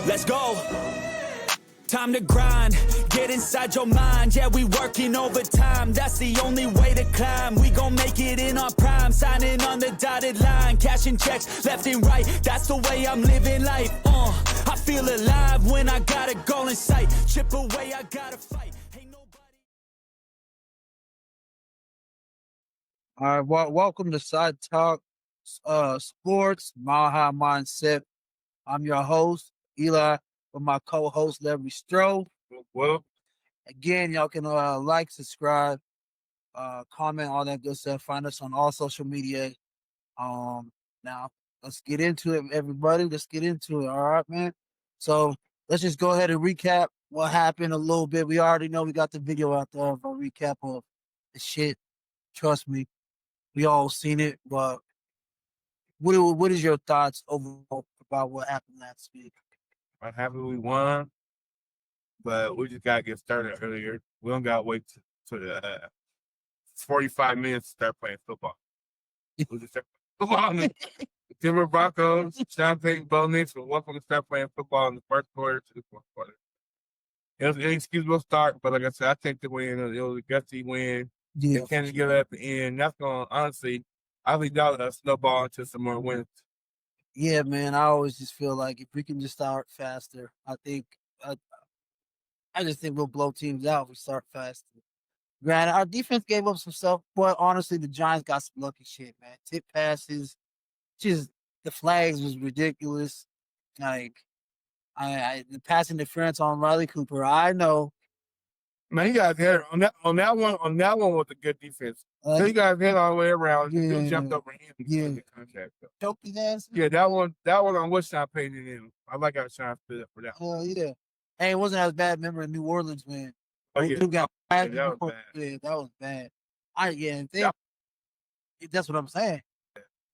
Let's go. Time to grind, get inside your mind. Yeah, we working overtime. That's the only way to climb. We gon' make it in our prime. Signing on the dotted line, cashing checks left and right. That's the way I'm living life. I feel alive when I got a goal in sight. Chip away, I gotta fight. Ain't nobody. All right, well, welcome to Side Talk Sports, Mile High Mindset. I'm your host, Eli, with my co-host, Larry Stroh. Well, Again, y'all can like, subscribe, comment, all that good stuff. Find us on all social media. Now, let's get into it, everybody. Let's get into it, all right, man? So let's just go ahead and recap what happened a little bit. We already know we got the video out there of a recap of the shit. Trust me, we all seen it, but what is your thoughts overall about what happened last week? I'm happy we won, but we just gotta get started earlier. We don't gotta wait to the 45 minutes to start playing football. We just start football. The Denver Broncos, Sean Peyton, Bo Nix were welcome to start playing football in the first quarter to the fourth quarter. It was an inexcusable start, but like I said, I think the win. It was a gutsy win. Yeah, They can't get it at the end. That's going to, honestly, I think that would snowball into some more wins. yeah, man. I always just feel like if we can just start faster, I just think we'll blow teams out if we start faster. Granted, our defense gave up some stuff, but honestly, the Giants got some lucky shit, man. Tip passes, just the flags was ridiculous. Like, the pass interference on Riley Cooper. I know. Man, you guys had on that one was a good defense. So you guys hit all the way around. You jumped over him in the contact. Choked his ass. Yeah, that one on what Sean Payton in. I like how Sean stood up for that. Oh yeah. Hey, it wasn't as bad. Remember in New Orleans when Oh, got yeah, that was bad. Yeah, that was bad. That's what I'm saying.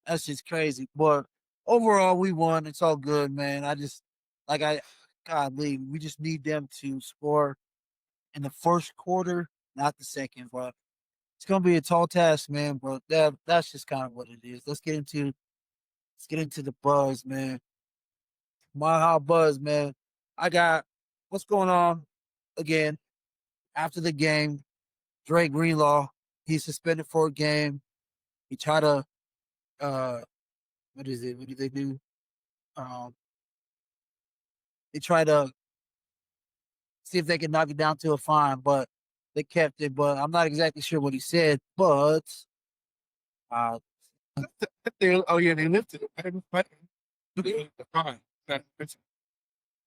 That's just crazy. But overall, we won. It's all good, man. Godly, we just need them to score in the first quarter, not the second. But it's gonna be a tall task, man. But that's just kind of what it is. Let's get into the buzz, man. My hot buzz, man. I got what's going on again after the game. Drake Greenlaw, he's suspended for a game. He tried to what is it? What do they do? They try to see if they can knock it down to a fine, but they kept it. But I'm not exactly sure what he said. But Oh yeah, they lifted it. Fine.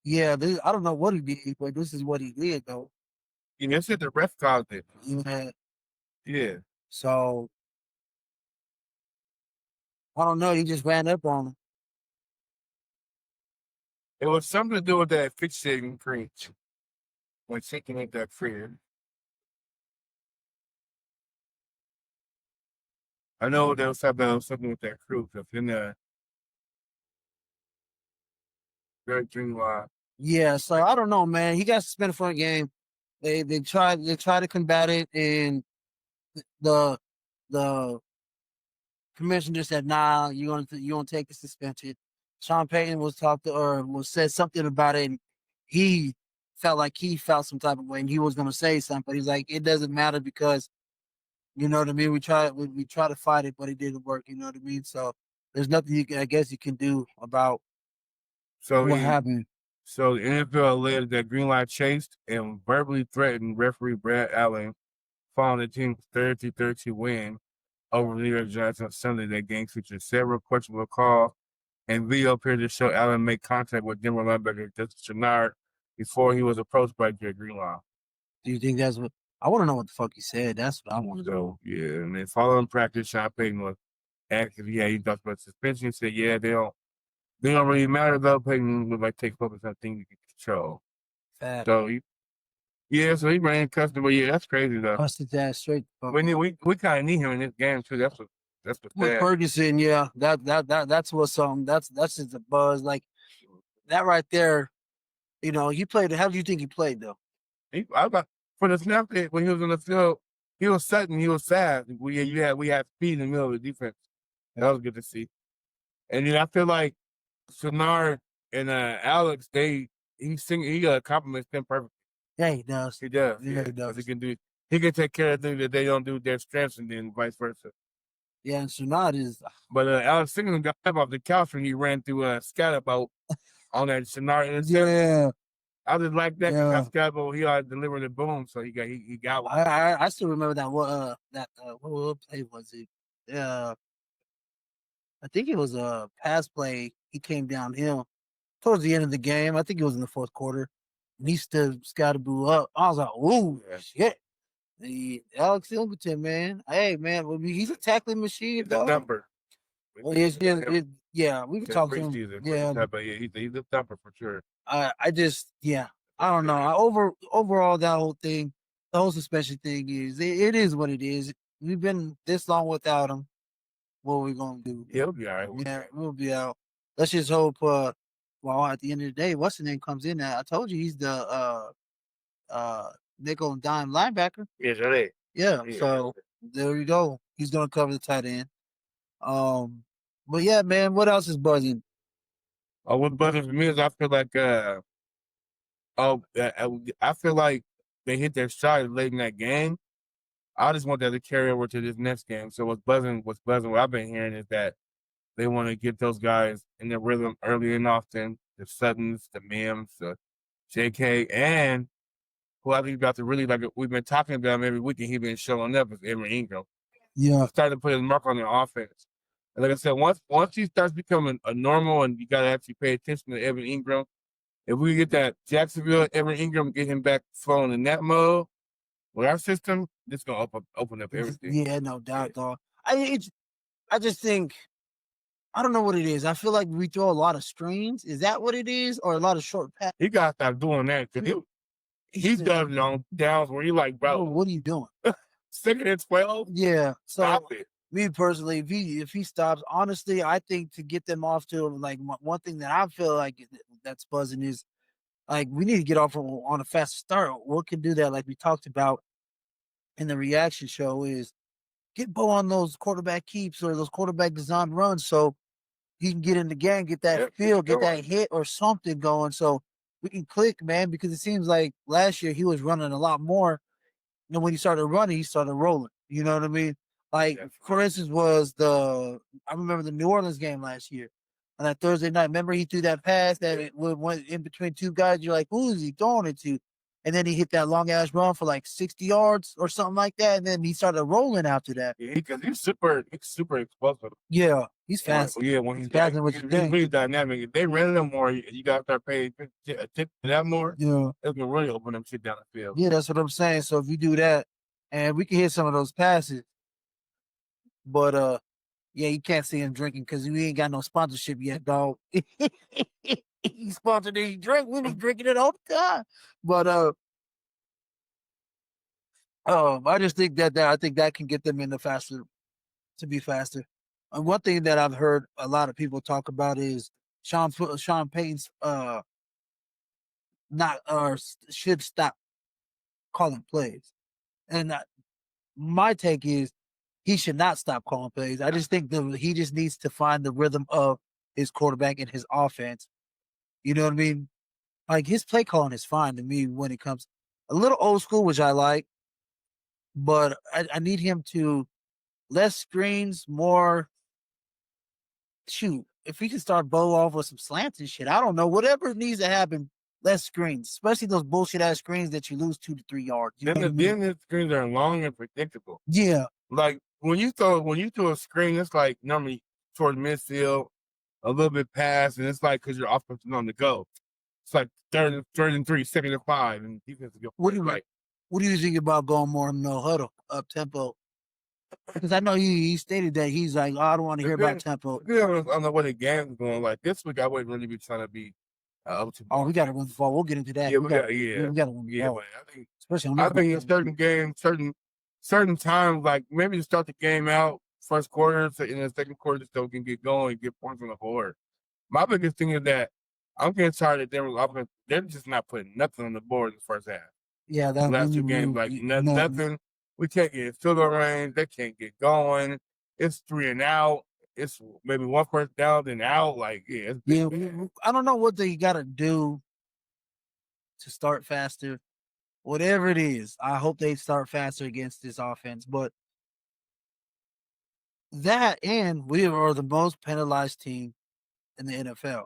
yeah, I don't know what he did, but this is what he did, though. You know, said the ref called it. Yeah. Yeah. So I don't know. He just ran up on him. It was something to do with that fixating preach when taking it that free. I know there was something with that crew because in the very dream line. Yeah, so I don't know, man. He got suspended for a game. They tried to combat it, and the commissioner said, "Nah, you're gonna take the suspension." Sean Payton was said something about it, and he felt like he felt some type of way, and he was gonna say something, but he's like, "It doesn't matter because you know what I mean. We try to fight it, but it didn't work. You know what I mean. So there's nothing you can do about what happened." So the NFL alleged that Greenlaw chased and verbally threatened referee Brad Allen following the team's 30-30 win over the New York Giants on Sunday. That game featured several questionable calls, and video appeared to show Allen make contact with Denver linebacker Justin Chenard before he was approached by Jay Greenlaw. Do you think that's what I want to know? What the fuck he said? That's what I want to know. Yeah, and then following practice, Sean Payton was asked if he thought about suspension. He said, "Yeah, they don't really matter though. Payton would like take focus on things you can control." Fat. So he ran custom, but yeah, that's crazy though. Busted that straight. We kind of need him in this game too. That's what's with bad. Ferguson, yeah, that's what's that's just a buzz. Like that right there, you know, he played. How do you think he played though? For the snap when he was on the field, he was sudden, he was fast. We had speed in the middle of the defense. And that was good to see. And then I feel like Chenard and Alex, he compliments them perfectly. Yeah, he does. He does. Yeah, he 'cause does. He can take care of things that they don't do with their strengths, and then vice versa. Yeah, and Sunad is But Alex Singleton got up off the couch when he ran through Scatterboat on that scenario. yeah. I just like that Yeah. because Scatterboat, he delivered the boom, so he got one. I still remember that what play was it? I think it was a pass play. He came downhill towards the end of the game. I think it was in the fourth quarter. And he stood Scottaboo up. I was like, ooh, shit. Alex Singleton, man. Hey, man, he's a tackling machine, He's a thumper. Well, yeah, we can talk to him. Yeah, but yeah, he's a thumper for sure. I don't know. Overall, that whole thing, the whole suspension thing it is what it is. We've been this long without him. What are we gonna do? He'll be all right. Yeah, we'll be out. Let's just hope. Well, at the end of the day, what's the name comes in there? I told you he's the nickel and dime linebacker. Yes, right. Yeah, so there you go. He's gonna cover the tight end. But yeah, man, what else is buzzing? What's buzzing for me is I feel like I feel like they hit their stride late in that game. I just want that to carry over to this next game. So what's buzzing, what I've been hearing is that they want to get those guys in their rhythm early and often. The Suttons, the Mims, the JK, and who I think about to really like. We've been talking about him every week, and he's been showing up as Evan Ingram. Yeah, Starting to put his mark on the offense. And like I said, once he starts becoming a normal, and you got to actually pay attention to Evan Ingram. If we get that Jacksonville Evan Ingram, get him back flowing in that mode with our system, this gonna open up everything. Yeah, no doubt, dog. I just think I don't know what it is. I feel like we throw a lot of screens. Is that what it is, or a lot of short passes? He got to stop doing that because he does it on downs where you like, bro, what are you doing? 2nd and 12. Yeah, so Stop it. Me personally, if he stops, honestly, I think to get them off to like one thing that I feel like that's buzzing is like we need to get off on a fast start. What can do that? Like we talked about in the reaction show is get Bo on those quarterback keeps or those quarterback design runs so he can get in the game, get that feel, get that hit or something going so we can click, man, because it seems like last year he was running a lot more. And when he started running, he started rolling. You know what I mean? Like, for instance, I remember the New Orleans game last year. On that Thursday night, remember he threw that pass that it went in between two guys. You're like, who is he throwing it to? And then he hit that long ass run for like 60 yards or something like that. And then he started rolling after that. Yeah, because he's super explosive. Yeah, he's fast. Yeah, when he's fast and he's really dynamic. If they ran him more, you got to start paying attention to that more. Yeah, it's gonna really open them shit down the field. Yeah, that's what I'm saying. So if you do that, and we can hit some of those passes, but yeah, you can't see him drinking because we ain't got no sponsorship yet, dog. He sponsored his drink. We be drinking it all the time. But I just think that I think that can get them in the faster to be faster. And one thing that I've heard a lot of people talk about is Sean Payton's should stop calling plays. And my take is he should not stop calling plays. I just think he just needs to find the rhythm of his quarterback and his offense. You know what I mean? Like his play calling is fine to me when it comes a little old school, which I like, but I need him to less screens, more shoot. If he can start Bo off with some slants and shit, I don't know. Whatever needs to happen, less screens, especially those bullshit ass screens that you lose 2 to 3 yards. Then the screens are long and predictable. Yeah. Like when you throw a screen, it's like normally towards midfield, a little bit past, and it's like because your offense is on the go. It's like third and 3, 2nd and 5, and defense is What do you think about going more no huddle, up tempo? Because I know he stated that he's like, I don't want to hear about tempo. I don't know what the game's going like. This week, I wouldn't really be trying to be up to. Oh, we got to run the ball. We'll get into that. Yeah, we got to run the ball. I think in certain games, certain times, like maybe to start the game out first quarter, so in the second quarter, just so we can get going and get points on the board. My biggest thing is that I'm getting tired of they're just not putting nothing on the board in the first half. Yeah, the last 2 games, like nothing. We can't get field goal range. They can't get going. It's 3 and out. it's maybe one first down then out. Like, yeah, it's Yeah, bad. I don't know what they got to do to start faster. Whatever it is, I hope they start faster against this offense. But that and we are the most penalized team in the NFL.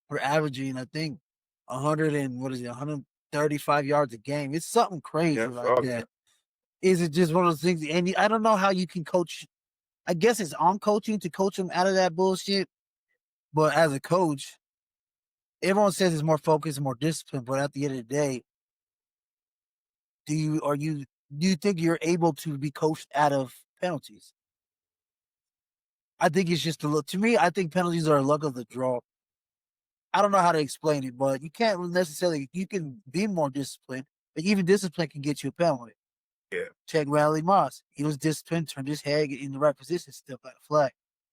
We're averaging, I think, 135 yards a game. It's something crazy like that. Is it just one of those things? And I don't know how you can coach. I guess it's on coaching to coach them out of that bullshit. But as a coach, everyone says it's more focus and more discipline. But at the end of the day, do you think you're able to be coached out of penalties? I think it's just a look. To me, I think penalties are a luck of the draw. I don't know how to explain it, but you can't necessarily. You can be more disciplined, but even discipline can get you a penalty. Yeah. Check Riley Moss. He was disciplined, turned his head in the right position, still got a flag.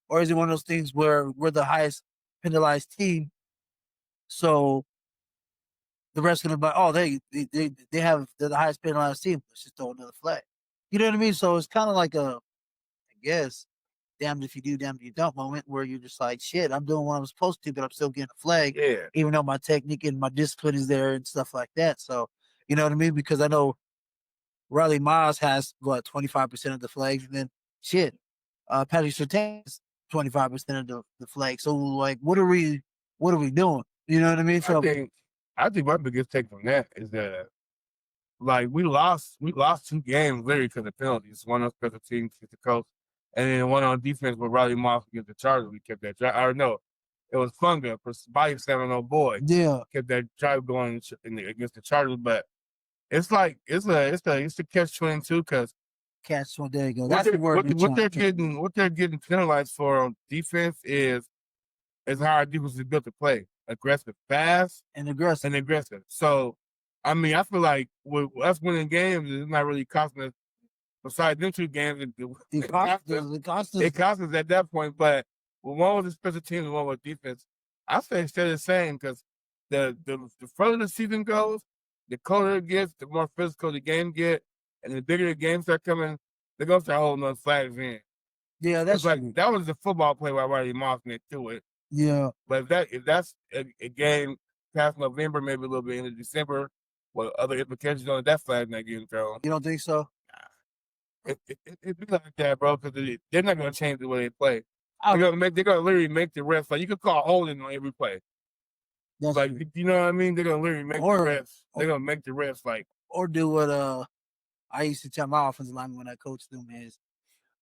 Or is it one of those things where we're the highest penalized team, so the rest of them like, oh, they have they're the highest penalized team. Let's just throw another flag. You know what I mean? So it's kind of like I guess, damned if you do, damned if you don't moment where you're just like, shit, I'm doing what I'm supposed to, but I'm still getting a flag, even though my technique and my discipline is there and stuff like that. So, you know what I mean? Because I know Riley Miles has, 25% of the flags, and then Patrick Surtain has 25% of the flags. So, like, what are we doing? You know what I mean? So, I think my biggest take from that is that, like, we lost 2 games literally because of penalties. One on special teams against the coach, and then one on defense with Riley Moss against the Chargers. We kept that drive. I don't know. It was Funga for body slamming on boy. Yeah, kept that drive going against the Chargers. But it's like it's a catch-22 because there you go. That's the word. What they're getting penalized for on defense is how our defense is built to play: aggressive, fast, and aggressive. So, I mean, I feel like with us winning games, it's not really costing us. Besides them 2 games, it cost us at that point. But with one with the special teams and one with defense, I say stay the same because the further the season goes, the colder it gets, the more physical the game get, and the bigger the games start coming, they're gonna start holding those flags in. Yeah, that's like that was the football play where Riley Moss made to it. Yeah, but if that's a game past November, maybe a little bit into December, with other implications on it, that flag not getting thrown. You don't think so? It be like that, bro, because they're not gonna change the way they play. They're gonna literally make the refs like you could call holding on every play. Like, you know what I mean? They're gonna literally make the refs. They're gonna make the refs like, or do what I used to tell my offensive lineman when I coached them is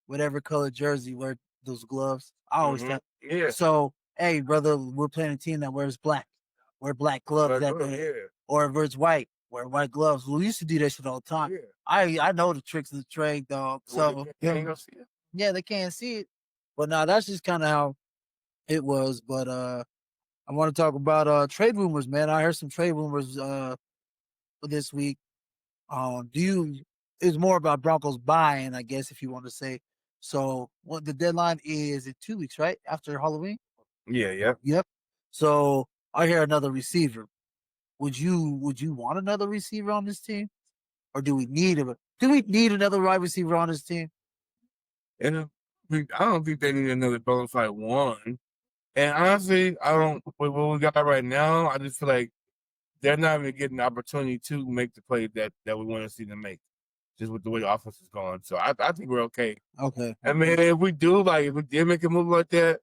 whatever color jersey, wear those gloves. I always tell. Yeah. So, hey, brother, we're playing a team that wears black. Wear black gloves that day. Yeah. Or if it's white, wear white gloves. We used to do that shit all the time. Yeah. I know the tricks of the trade, dog. So yeah, they can't see it. But now that's just kind of how it was. But I want to talk about trade rumors, man. I heard some trade rumors for this week. It's more about Broncos buying, I guess, if you want to say. So what the deadline is in 2 weeks, right? After Halloween? Yeah. Yep. So I hear another receiver. Would you want another receiver on this team? Or do we need another wide receiver on this team? And I don't think they need another bona fide one. And honestly, I don't. With what we got right now, I just feel like they're not even getting the opportunity to make the play that we want to see them make, just with the way the offense is going. So I think we're okay. Okay. I mean, if we did make a move like that,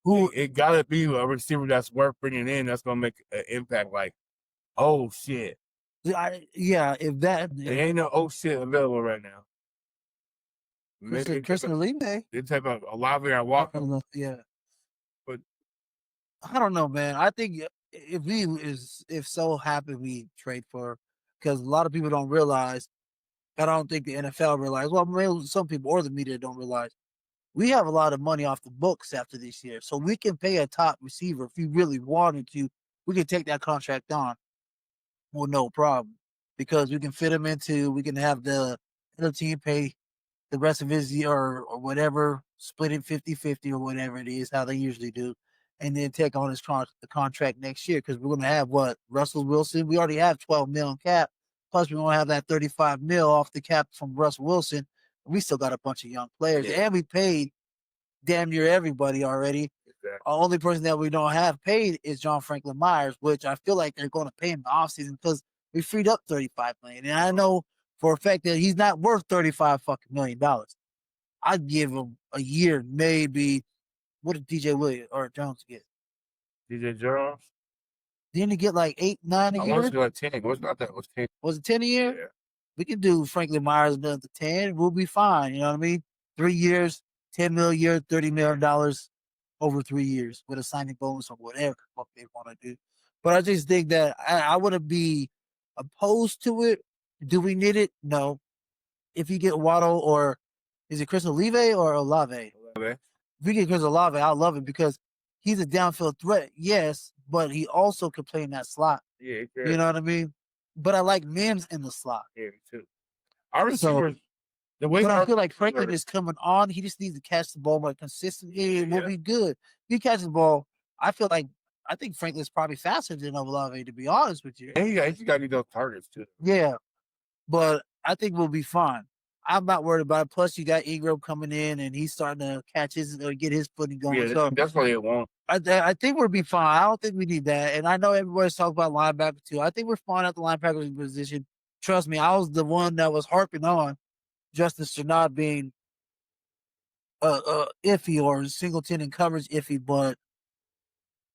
it gotta be a receiver that's worth bringing in. That's gonna make an impact. Like, oh shit. If that there ain't no shit available right now. Christian Olave. They take a Olave or Walker. Yeah. But I don't know, man. I think if so happen we trade for, because a lot of people don't realize. I don't think the NFL realize. Well, maybe some people or the media don't realize. We have a lot of money off the books after this year, so we can pay a top receiver if we really wanted to. We can take that contract on, well, no problem, because we can fit him into. We can have the other team pay the rest of his year or whatever, split it 50-50 or whatever it is, how they usually do, and then take on his the contract next year, because we're going to have Russell Wilson. We already have $12 million cap, plus we're going to have that $35 million off the cap from Russell Wilson. We still got a bunch of young players, and we paid damn near everybody already. Exactly. The only person that we don't have paid is John Franklin Myers, which I feel like they're going to pay him in the offseason because we freed up $35 million. And I know for a fact that he's not worth $35 fucking million. I'd give him a year, maybe. What did DJ Williams or Jones get? DJ Jones? Didn't he get like 8, 9 a I year? want to do like 10. What's not that? What's 10? Was it 10 a year? Yeah. We can do Franklin Myers another 10. We'll be fine. You know what I mean? 3 years, $10 million a year, $30 million over 3 years with a signing bonus or whatever the fuck they want to do. But I just think that I wouldn't be opposed to it. Do we need it? No. If you get Waddle or is it Chris Olave or Olave? Okay. If we get Chris Olave, I love it because he's a downfield threat, yes, but he also can play in that slot. Yeah, You know what I mean? But I like Mims in the slot. Yeah, me too. Our receivers, the way But I feel like Franklin is coming on. He just needs to catch the ball more consistently. It will be good. If he catches the ball, I think Franklin's probably faster than Olave, to be honest with you. And he got to need those targets too. Yeah, but I think we'll be fine. I'm not worried about it. Plus, you got Ingram coming in, and he's starting to catch his or get his footing going. Yeah, so that's what they want. I think we'll be fine. I don't think we need that. And I know everybody's talking about linebacker too. I think we're fine at the linebacker position. Trust me, I was the one that was harping on Justin Sternad being iffy or Singleton in coverage iffy, but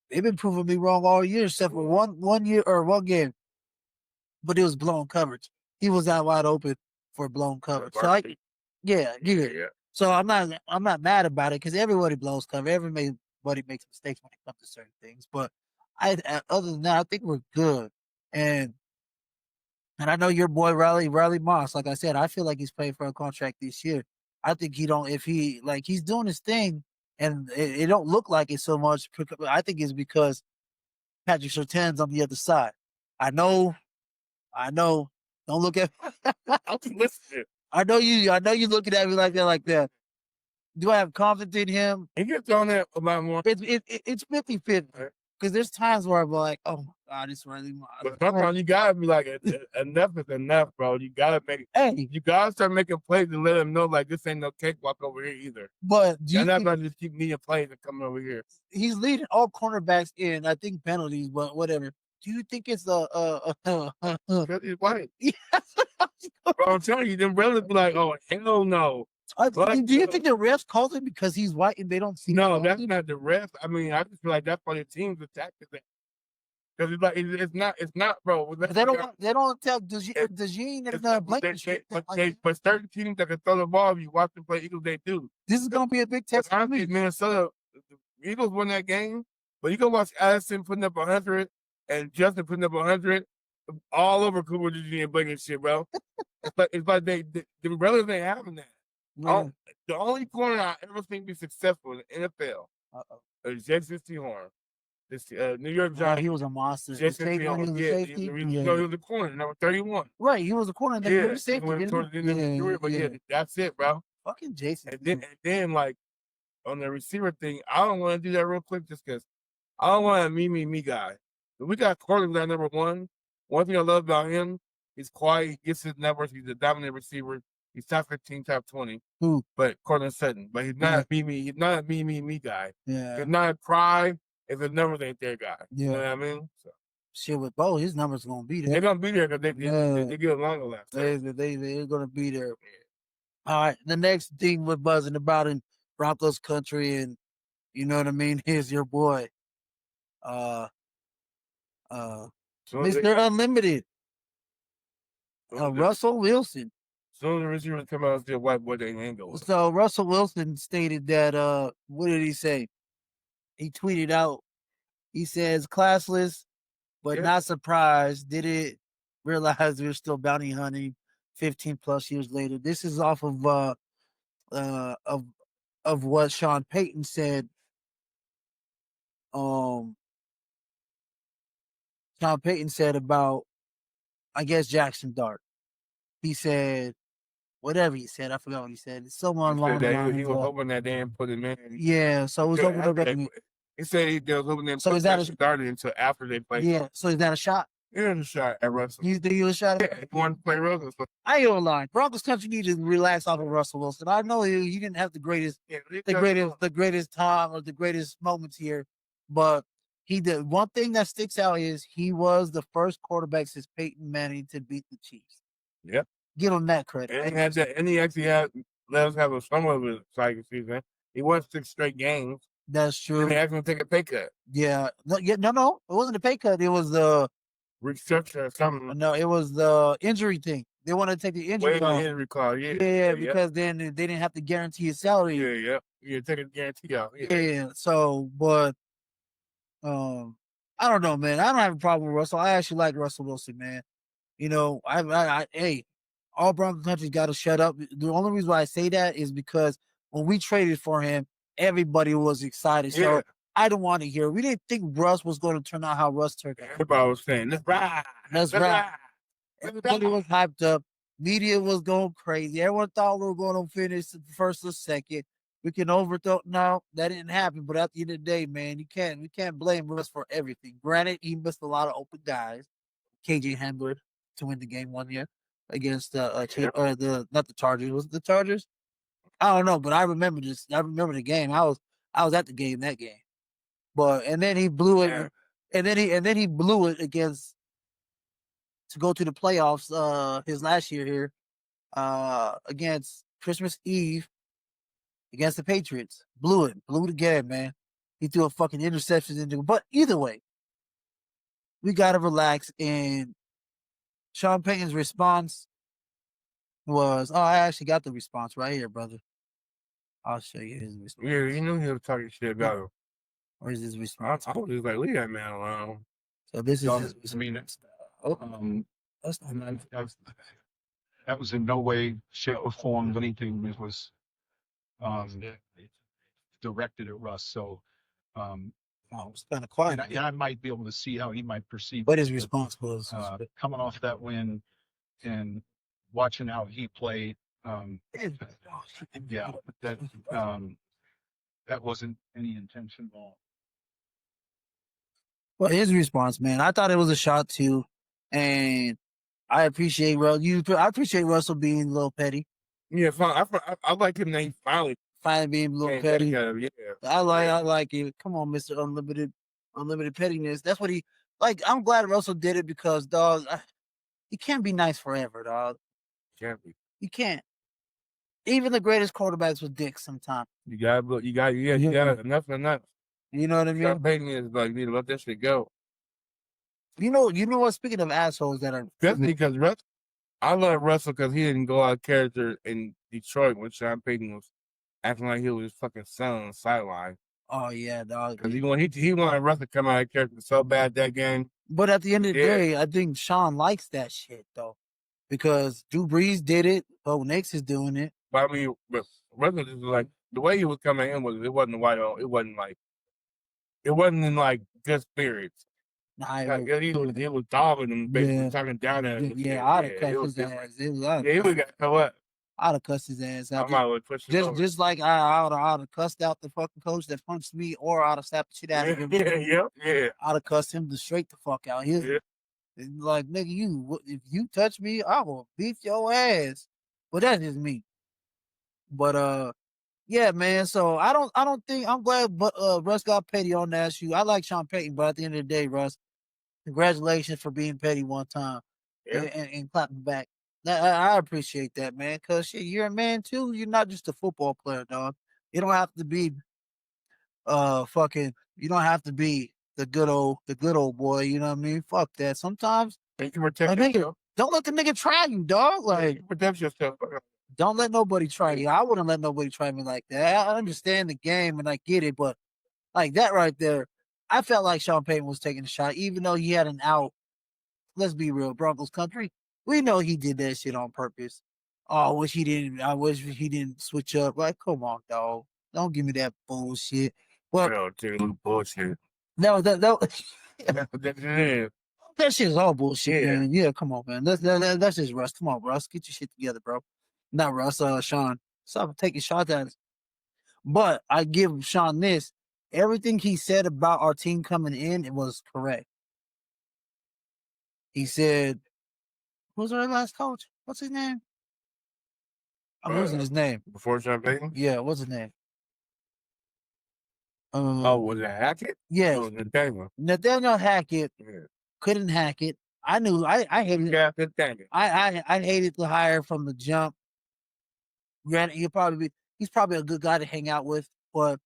they've been proving me wrong all year except for one year or one game. But it was blown coverage. He was out wide open for blown coverage. So yeah. So I'm not mad about it because everybody blows cover. Everybody makes mistakes when it comes to certain things. But other than that, I think we're good. And I know your boy Riley Moss. Like I said, I feel like he's playing for a contract this year. I think he's doing his thing, and it don't look like it so much. I think it's because Patrick Surtain's on the other side. I know. Don't look at. I'm listening. I know you looking at me like that. Do I have confidence in him? He gets on that a lot more. It's 50-50. Because there's times where I'm like, oh my God, it's really my. But sometimes you gotta be like, enough is enough, bro. You gotta start making plays and let them know like this ain't no cakewalk over here either. But you're not gonna just keep needing plays and coming over here. He's leading all cornerbacks in, I think, penalties, but whatever. Do you think it's He's white. Bro, I'm telling you, them brothers be like, oh hell no. Do you think the refs called him because he's white and they don't see? No, that's not the refs. I mean, I just feel like that's why the team's attacking that. Because it's like it's not, bro. They don't tell Dejeen and blanket. But certain teams that can throw the ball, if you watch them play Eagles, they do. This is gonna be a big test for me. Minnesota, the Eagles won that game, but you can watch Addison putting up 100 and Justin putting up 100 all over Cooper Dejeen and blanket shit, bro. it's like the brothers ain't having that. Yeah. The only corner I ever seen be successful in the NFL is Jason Horn. This New York Giants. He was a monster. Jason he was a corner, number 31. Right, he was a corner. He was safety. But that's it, bro. Fucking Jason. And then, like, on the receiver thing, I don't want to do that real quick just because I don't want a me guy. But we got quarterback number one. One thing I love about him, he's quiet. He gets his numbers. He's a dominant receiver. He's top 15, top 20. But Cortland Sutton. But he's not a me. He's not a me guy. Yeah. He's not a pride if the numbers ain't there guy. You know what I mean? So. Shit, with Bo, his numbers are gonna be there. They're gonna be there because they get along a lot. They're gonna be there. All right. The next thing we're buzzing about in Broncos country, and you know what I mean, is your boy, Mr. Unlimited, Russell Wilson. Soon as the receivers come out, still white boy, they ain't going. So Russell Wilson stated that, what did he say? He tweeted out, he says, classless, but not surprised. Didn't realize we're still bounty hunting 15 plus years later. This is off of what Sean Peyton said. Sean Peyton said about, I guess, Jackson Dart. He said, whatever he said, I forgot what he said. It's someone along the line. He was hoping that they didn't put him in. Yeah, so it was hoping he said he was hoping they so is that started until after they played. Yeah, so is that a shot? Here's a shot at Russell. You think he was shot at? Yeah, he wanted to play Russell. So I ain't gonna lie. Broncos country need to relax off of Russell Wilson. I know he didn't have the greatest time or the greatest moments here, but he did. One thing that sticks out is he was the first quarterback since Peyton Manning to beat the Chiefs. Yep. Give him that credit. And he had that, and he actually had let us have a somewhat of a exciting season. He won 6 straight games. That's true. And he asked him to take a pay cut. Yeah. No. It wasn't a pay cut. It was the restructure or something. No, it was the injury thing. They wanted to take the injury off. Injury clause. Yeah, because then they didn't have to guarantee his salary. Yeah, take a guarantee out. Yeah. So, but I don't know, man. I don't have a problem with Russell. I actually like Russell Wilson, man. You know, hey, all Broncos countries got to shut up. The only reason why I say that is because when we traded for him, everybody was excited. So I don't want to hear. We didn't think Russ was going to turn out how Russ turned out. Everybody was saying, "Let's ride." Let's ride. Everybody was hyped up. Media was going crazy. Everyone thought we were going to finish first or second. We can overthrow. No, that didn't happen. But at the end of the day, man, we can't blame Russ for everything. Granted, he missed a lot of open guys. KJ Hamler to win the game 1 year against not the Chargers. Was it the Chargers? I don't know, but I remember this. I remember the game. I was at the game that game. But and then he blew it, and then he blew it against to go to the playoffs. His last year here, against Christmas Eve against the Patriots. Blew it again, man. He threw a fucking interception into. But either way, we gotta relax. And Sean Payton's response was, I actually got the response right here, brother. I'll show you his response. Yeah, you knew he was talking shit about him. Where's his response? I was just like, leave that man alone. So this is his I mean, that's not that was in no way, shape, or form anything that was directed at Russ. So it's kind of quiet. and I might be able to see how he might perceive But his response was coming off that win and watching how he played. Yeah, that wasn't any intention at all. Well, his response, man, I thought it was a shot too, and I appreciate Russell being a little petty. Yeah, I like him. That he finally being a little petty. Yeah, I like it. Come on, Mr. Unlimited pettiness. That's what he like. I'm glad Russell did it because, dog, he can't be nice forever, dog. Can't be. You can't. Even the greatest quarterbacks were dicks sometimes. You got enough. You know what I mean? Sean Payton is like, need to let that shit go. You know what? Speaking of assholes that are especially because I love Russell because he didn't go out of character in Detroit when Sean Payton was acting like he was his fucking son on the sideline. Oh yeah, dog. Because he wanted Russell to come out of character so bad that game. But at the end of the day, I think Sean likes that shit though, because Drew Brees did it. Bo Nix is doing it. But I mean, Russell just like the way he was coming in it wasn't in like good spirits. Nah, he was dogging him, basically talking down at him. Yeah, I'd have cussed his ass. He would got cut up. I'd have cussed his ass out. Just like I'd have cussed out the fucking coach that punched me, or I'd have slapped the shit out of him. Yeah. I'd have cussed him straight the fuck out. Like, nigga, if you touch me, I will beat your ass. But that's just me. But yeah, man. So I don't think I'm glad. But Russ got petty on that shoe. I like Sean Payton, but at the end of the day, Russ, congratulations for being petty one time and clapping back. I appreciate that, man. Cause shit, you're a man too. You're not just a football player, dog. You don't have to be you don't have to be the good old boy. You know what I mean? Fuck that. Sometimes don't let the nigga try you, dog. Like protect yourself. Don't let nobody try you. I wouldn't let nobody try me like that. I understand the game and I get it, but like that right there, I felt like Sean Payton was taking a shot, even though he had an out. Let's be real, Broncos country. We know he did that shit on purpose. Oh, I wish he didn't switch up. Like, come on, dog. Don't give me that bullshit. Well, bullshit. No, that shit is all bullshit, man. Yeah, come on, man. That's just Russ. Come on, Russ. Get your shit together, bro. Not Russ, Sean. Stop taking shots at us. But I give Sean this. Everything he said about our team coming in, it was correct. He said, "Who's our last coach? What's his name? I'm losing his name. Before Sean Payton? Yeah, what's his name? Oh, was it Hackett? Yes, Oh, Nathaniel. Nathaniel Hackett Yeah. couldn't hack it. I knew I hated it. Yeah, Nathaniel. I hated the hire from the jump. Granted, he's probably a good guy to hang out with, but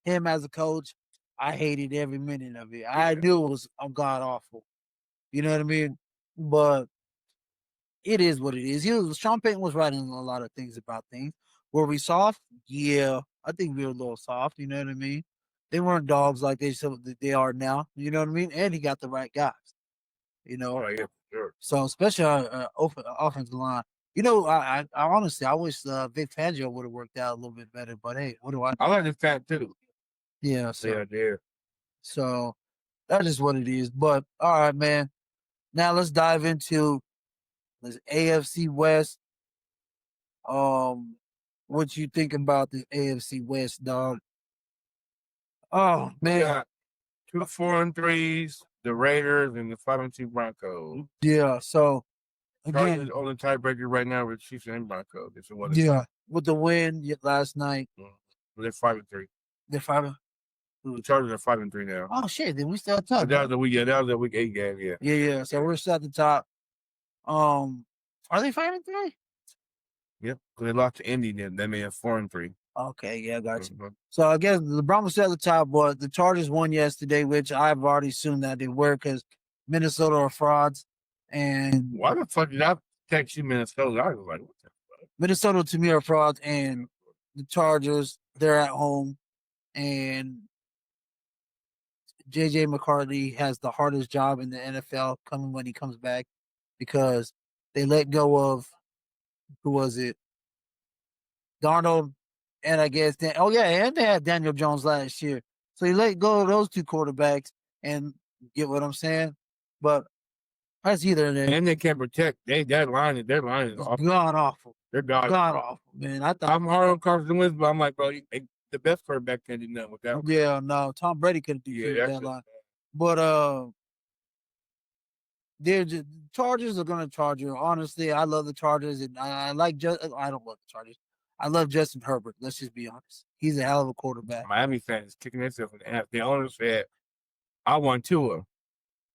him as a coach, I hated every minute of it. I knew it was god awful. You know what I mean? But it is what it is. Sean Payton was right in a lot of things about things. Were we soft? Yeah, I think we were a little soft. You know what I mean? They weren't dogs like they are now. You know what I mean? And he got the right guys. You know, Oh, yeah, sure. so especially our offensive line. You know, I honestly I wish Vic Fangio would have worked out a little bit better. But hey, what do I? I like the fact, too. Yeah, so Yeah, there. so that is what it is. But all right, man. Now let's dive into this AFC West. What you think about the AFC West, dog? Oh man, got 2 4-3s, the Raiders, and the 5-2 Broncos. yeah. So again, Chargers on the tiebreaker right now with Chiefs and Broncos. It's a 1-2. yeah, with the win last night, They're 5-3. they're 5. The Chargers are 5-3 now. Oh shit, then we still at the top. That was the week. Yeah, that was the week 8 game. Yeah. Yeah. So we're still at the top. Are they 5-3? Yep. Because they lost to Indy, then they made a 4-3. Okay, yeah, got you. Mhm. So I guess the Broncos still at the top, but the Chargers won yesterday, which I've already assumed that they were because Minnesota are frauds, and Why the fuck did I text you Minnesota? I was like, what the fuck? Minnesota to me are frauds, and the Chargers, they're at home, and JJ McCarthy has the hardest job in the NFL coming when he comes back because they let go of, who was it? Darnold, and I guess and they had Daniel Jones last year. So he let go of those two quarterbacks, and get what I'm saying? But that's either of them. And they can't protect. Their line is awful. God awful. They're god. God awful, man. I thought I'm hard on Carson Wentz, but I'm like, bro, the best quarterback can't do nothing with that. yeah, no, Tom Brady couldn't do Yeah, that line. But they're just, Chargers are gonna charge you. Honestly, I love the Chargers, and I like I don't love the Chargers. I love Justin Herbert. Let's just be honest. He's a hell of a quarterback. Miami fans kicking themselves in the ass. The owner said, I want Tua.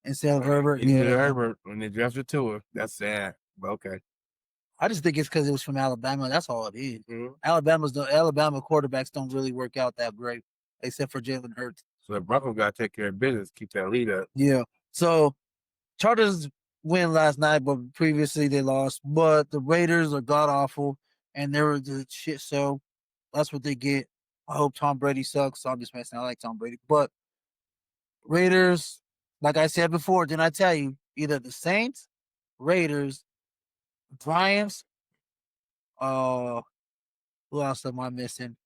Instead of Herbert, Instead yeah. of Herbert, when they drafted Tua, that's sad. But okay. I just think it's because it was from Alabama. That's all it is. Mhm. Alabama quarterbacks don't really work out that great, except for Jalen Hurts. So the Broncos got to take care of business, keep that lead up. Yeah. So Chargers win last night, but previously they lost. But the Raiders are god awful, and they were the shit. So that's what they get. I hope Tom Brady sucks. So I'm just messing. I like Tom Brady, but Raiders, like I said before, didn't I tell you? Either the Saints, Raiders, Giants. Who else am I missing?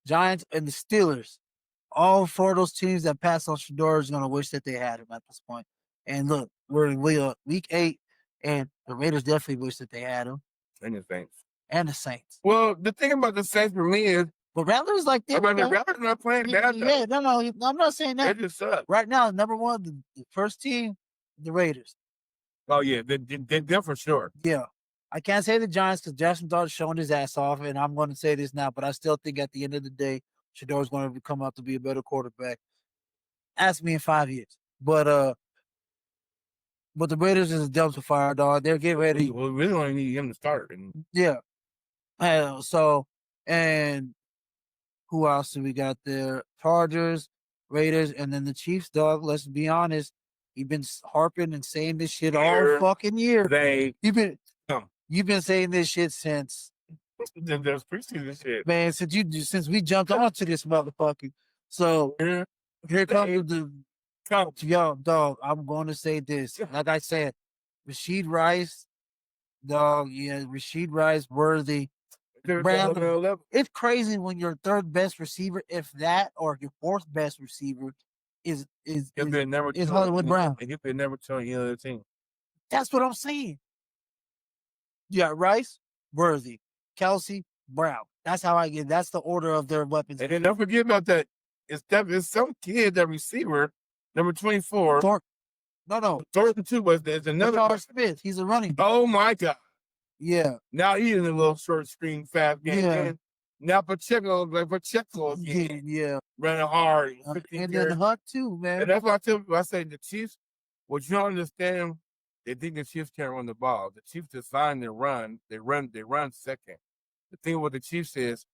Giants and the Steelers. All 4 of those teams that passed on Shador is gonna wish that they had him at this point. And look, we're in week 8, and the Raiders definitely wish that they had him. And the Saints. And the Saints. Well, the thing about the Saints for me is, But Rattlers like this. the Raptors not playing bad. though. Yeah, no, I'm not saying They that. just suck. Right now, number one, the first team, the Raiders. Oh, yeah, they're for sure. Yeah. I can't say the Giants because Jackson Dart's showing his ass off, and I'm going to say this now, but I still think at the end of the day, Shador's going to come out to be a better quarterback. Ask me in 5 years. But the Raiders is a dumpster fire, dog. They're getting ready. Well, we really only need him to start. And Yeah. And who else do we got there? Chargers, Raiders, and then the Chiefs, dog. Let's be honest. You've been harping and saying this shit all fucking year. You've been saying this shit since there's preseason shit. Man, since we jumped onto this motherfucker. So here comes yo, dog. I'm going to say this. Like I said, Rashid Rice, dog. Yeah, Rashid Rice, worthy. Brown, it's crazy when your third best receiver, if that, or your fourth best receiver, is Hollywood Brown. And you've been never telling the other team. That's what I'm saying. Yeah, Rice, Worthy, Kelsey, Brown. That's how I get. That's the order of their weapons. And then don't forget about that. It's some kid, that receiver, number 24. No. Thornton too was there's another. Rashard Smith. He's a running back. Oh my God! Yeah. Now he's in a little short screen fast game. Yeah. And now Pacheco again, Yeah. running hard. And 15 then carries. Hunt too, And man. that's why I tell people, I say the Chiefs, what you don't understand, they think the Chiefs can't run the ball. The Chiefs design their run. They run second. The thing with the Chiefs is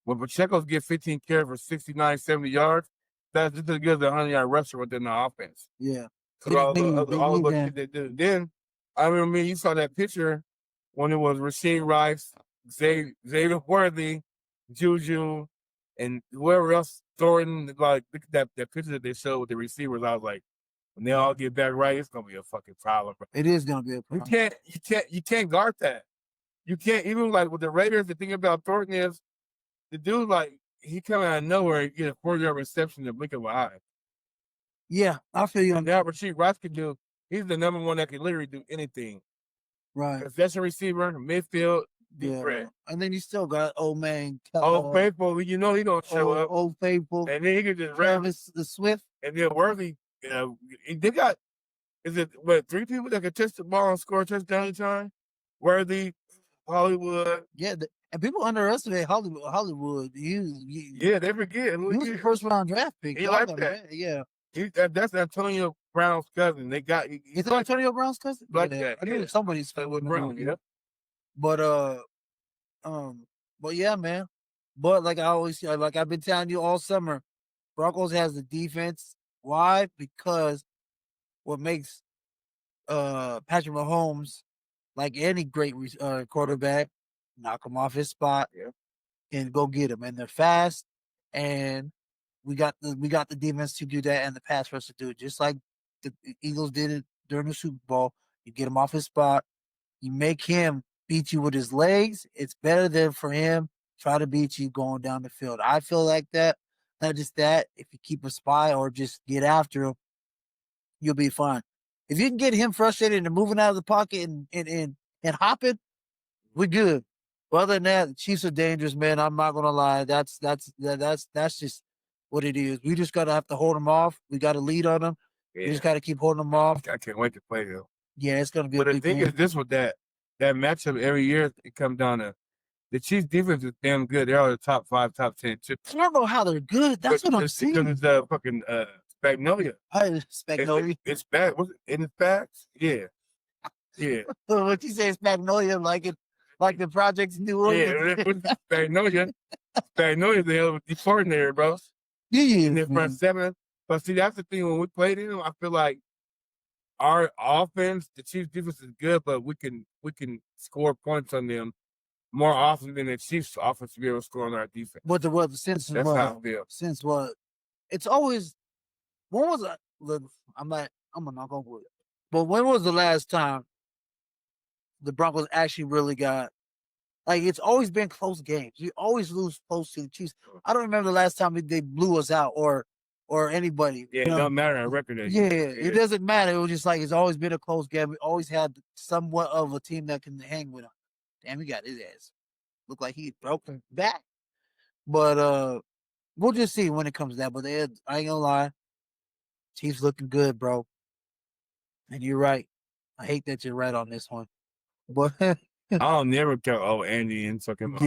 when Pacheco's get 15 carries for 69, 70 yards, that's just as good as a 100-yard rusher within the offense. Yeah. Because all the that. shit they do. Then I remember you saw that picture when it was Rasheed Rice, Xavier Worthy, Juju, and whoever else Thornton. Like look at that picture that they showed with the receivers. I was like, when they all get back right, it's gonna be a fucking problem, bro. It is gonna be a problem. You can't guard that. You can't even like with the Raiders. The thing about Thornton is the dude like he come out of nowhere and get a 4-yard reception in the blink of an eye. Yeah, I feel you on And now Rasheed Rice can do. He's the number one that can literally do anything. right. Possession receiver, midfield, deep Yeah. threat. And then you still got old man. Old Faithful, you know he gonna show up. Old Faithful. And then he can just rap. Travis the Swift. And then Worthy, they got, is it, what, 3 people that can touch the ball and score a touchdown anytime? Worthy, Hollywood. Yeah, and people underestimate Hollywood. Yeah, they forget. He was the first round draft pick. He Y'all like know that. Yeah. That's Antonio Brown's cousin. They got. Is it Antonio Brown's cousin? Like that, I knew yeah. somebody's With Brown, yeah. But but yeah, man. But like I've been telling you all summer, Broncos has the defense. Why? Because what makes Patrick Mahomes, like any great quarterback, knock him off his spot and go get him. And they're fast, and we got the defense to do that and the pass rush to do it, just like the Eagles did it during the Super Bowl. You get him off his spot, you make him beat you with his legs. It's better than for him try to beat you going down the field. I feel like that. Not just that. If you keep a spy or just get after him, you'll be fine. If you can get him frustrated and moving out of the pocket and hopping, we're good. But other than that, the Chiefs are dangerous, man. I'm not gonna lie. That's just what it is. We just gotta have to hold them off. We got to lead on them. Yeah. We just gotta keep holding them off. I can't wait to play them. Yeah, it's gonna be. But a the big thing game. is, this with that matchup every year, it comes down to the Chiefs' defense is damn good. They're all the top 5, top 10. I don't know how they're good. That's what I'm saying. Because it's the fucking Spagnolia. Spagnolia. It's bad. Was it in the facts? Yeah. Yeah. What you say, Spagnolia, like the projects in New Orleans? Yeah, Spagnolia. Spagnolia, the hell of a coordinator, bro. Yeah, In the front seven. But see, that's the thing. When we played him, I feel like our offense, the Chiefs' defense is good, but we can score points on them more often than the Chiefs' offense to be able to score on our defense. But since That's how I feel. Since what? It's always. When was it? I'm gonna knock on wood. But when was the last time the Broncos actually really got? Like, it's always been close games. You always lose close to the Chiefs. I don't remember the last time they blew us out or anybody. Yeah, it don't matter our record. It doesn't matter. It was just like it's always been a close game. We always had somewhat of a team that can hang with them. Damn, he got his ass. Looked like he broken back. But we'll just see when it comes to that. But I ain't gonna lie. Chiefs looking good, bro. And you're right. I hate that you're right on this one. But I'll never tell Andy and fucking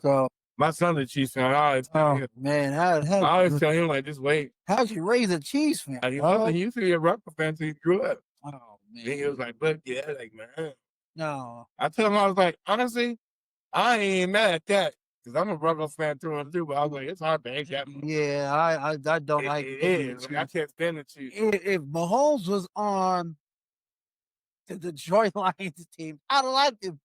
so my son's a Chiefs fan. I always tell him, man, I always tell him like, just wait. How'd you raise a Chiefs fan? He used to be a Broncos fan until he grew up. Oh man. Then he was like, but yeah, like man. No. I tell him I was like, honestly, I ain't mad at that. Because I'm a Broncos fan through and through, but I was like, it's hard to hate that. Yeah, I don't like it. Is. I can't stand the Chiefs. If Mahomes was on the Detroit Lions team, I'd have liked him.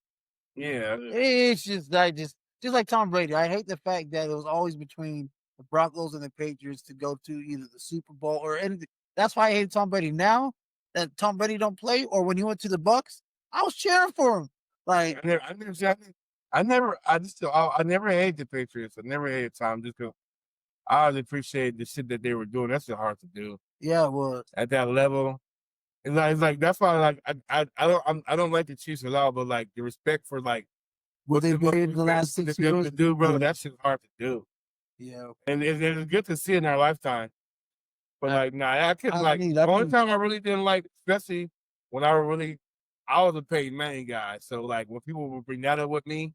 Yeah. It's just like Tom Brady. I hate the fact that it was always between the Broncos and the Patriots to go to either the Super Bowl or anything. That's why I hate Tom Brady. Now that Tom Brady don't play, or when he went to the Bucks, I was cheering for him. Like I never hate the Patriots. I never hated Tom just because I always appreciate the shit that they were doing. That's just hard to do. Yeah, it was. At that level. It's like that's why like I don't like the Chiefs at all, but like the respect for like what they've been in the last 6 years to do, bro. That shit's hard to do. Yeah. And it's good to see in our lifetime. But like, nah, I could I like mean, the I only mean- time I really didn't like, especially when I was a Peyton Manning guy. So like when people would bring that up with me,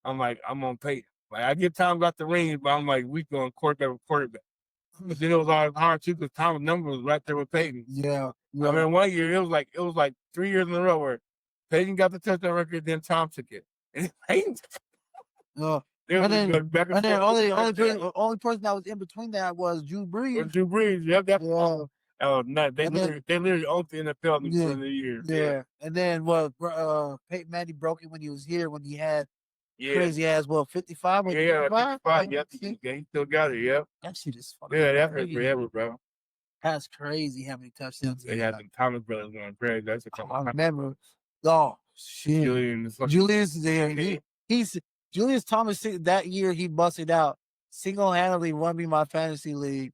I'm like, I'm on Peyton. Like I get Tom got the rings, but I'm like, we going quarterback with quarterback. But then it was always hard too because Tom's number was right there with Peyton. Yeah. I mean, one year it was like 3 years in a row where Peyton got the touchdown record, then Tom took it. And Peyton they And was then, going back and and then forth. only person that was in between that was Drew Brees. With Drew Brees, yep, that's Yeah. oh no, they And then- literally owned the NFL in Yeah, the years. Yeah. And then Peyton Manning broke it when he was here when he had Yeah. crazy ass 55 or Yeah, 55? 55, yep. He still got it, yep. That shit is fucking Yeah, that's crazy. forever, bro. That's crazy how many touchdowns They he had got. the Thomas brothers going crazy. That's a couple I of remember. Oh shit. Julian is fucking Julius is there. He's Julius Thomas that year he busted out. Single-handedly won me my fantasy league.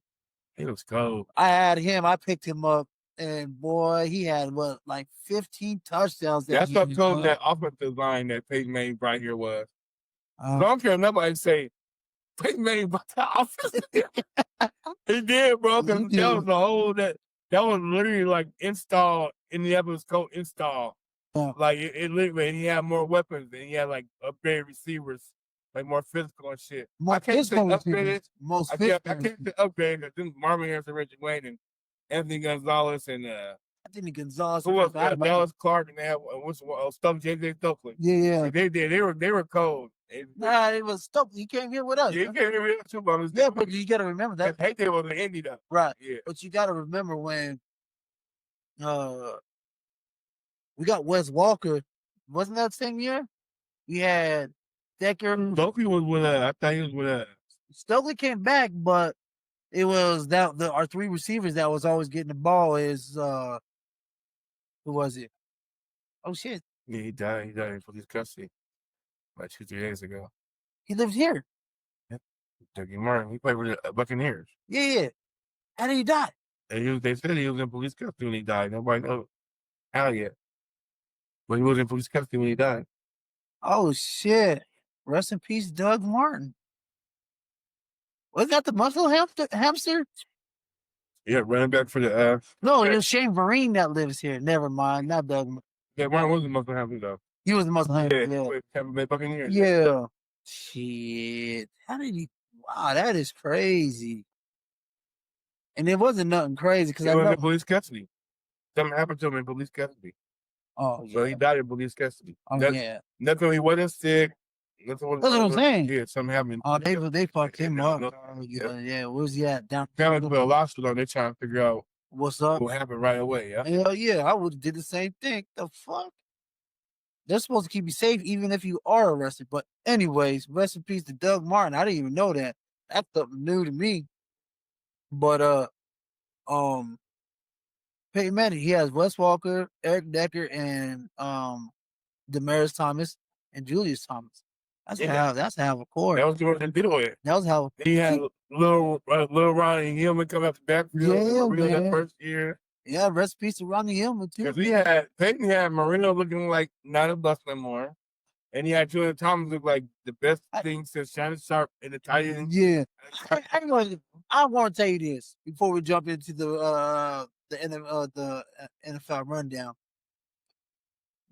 he was cold. I had him. I picked him up, and boy, he had like 15 touchdowns. That's year. what told that offensive line that Peyton Manning brought here was. I Uh, don't care nobody say Peyton Manning brought that offensive He did, bro. Because He that did. was the whole that was literally like installed in the episode code install. Yeah. Like it literally, and he had more weapons, and he had like upgraded receivers, like more physical and shit. more I can't say physical upgraded. receivers. Most I physical. can't say upgraded because then Marvin Harrison, Reggie Wayne, and Anthony Gonzalez, and Anthony Gonzalez. who was forgot about Dallas Clark, and they had JJ Stokely. Yeah. They were cold. Nah, it was Stokely. He came here with us. Yeah, you can't hear me too, but Yeah, but you got to remember that. Hate they was an Indy though. Right. Yeah. But you got to remember when we got Wes Walker. Wasn't that same year? We had Decker. Stokely was with I thought he was with Stokely came back, but it was our three receivers that was always getting the ball is who was it? Oh shit. Yeah, he died. He died in police custody like 2-3 days ago. He lives here. Dougie Martin. He played with the Buccaneers. Yeah. How did he die? They said he was in police custody when he died. Nobody knows how yet. But he was in police custody when he died. Oh shit. Rest in peace, Doug Martin. Was that the muscle hamster? Yeah, running back for the No, it was Shane Vereen that lives here. Never mind. Not Doug. yeah, Martin wasn't Muscle Hamster though. He was the muscle hamster. Yeah. With Tampa Bay Buccaneers. Yeah. Shit. How did he? Wow, that is crazy. And it wasn't nothing crazy because He I was know. in police custody. Something happened to him in police custody. Oh, So he died in police custody. oh yeah. Nothing. He wasn't sick. Nothing was That's what I'm saying. Yeah, something happened. Oh, they fucked him Yeah, up. no- Yeah. Where's he at? Down. Family put a lawsuit on. They're trying to figure out What's up? what happened right away. Yeah. Hell yeah, I would have did the same thing. The fuck? They're supposed to keep you safe even if you are arrested. But anyways, rest in peace to Doug Martin. I didn't even know that. That's something new to me. But Peyton Manning, he has Wes Walker, Eric Decker, and Demaryius Thomas and Julius Thomas. That's a hell of a core. That was Jordan Biddle. That was how He had little Ronnie Hillman come out the backfield. Yeah, That man. first year. yeah, rest in peace to Ronnie Hillman too. Because Peyton had Marino looking like not a bust no more. And he had Julian Thomas look like the best thing since Shannon Sharp in the tight end. Yeah. I want to tell you this before we jump into the NFL rundown.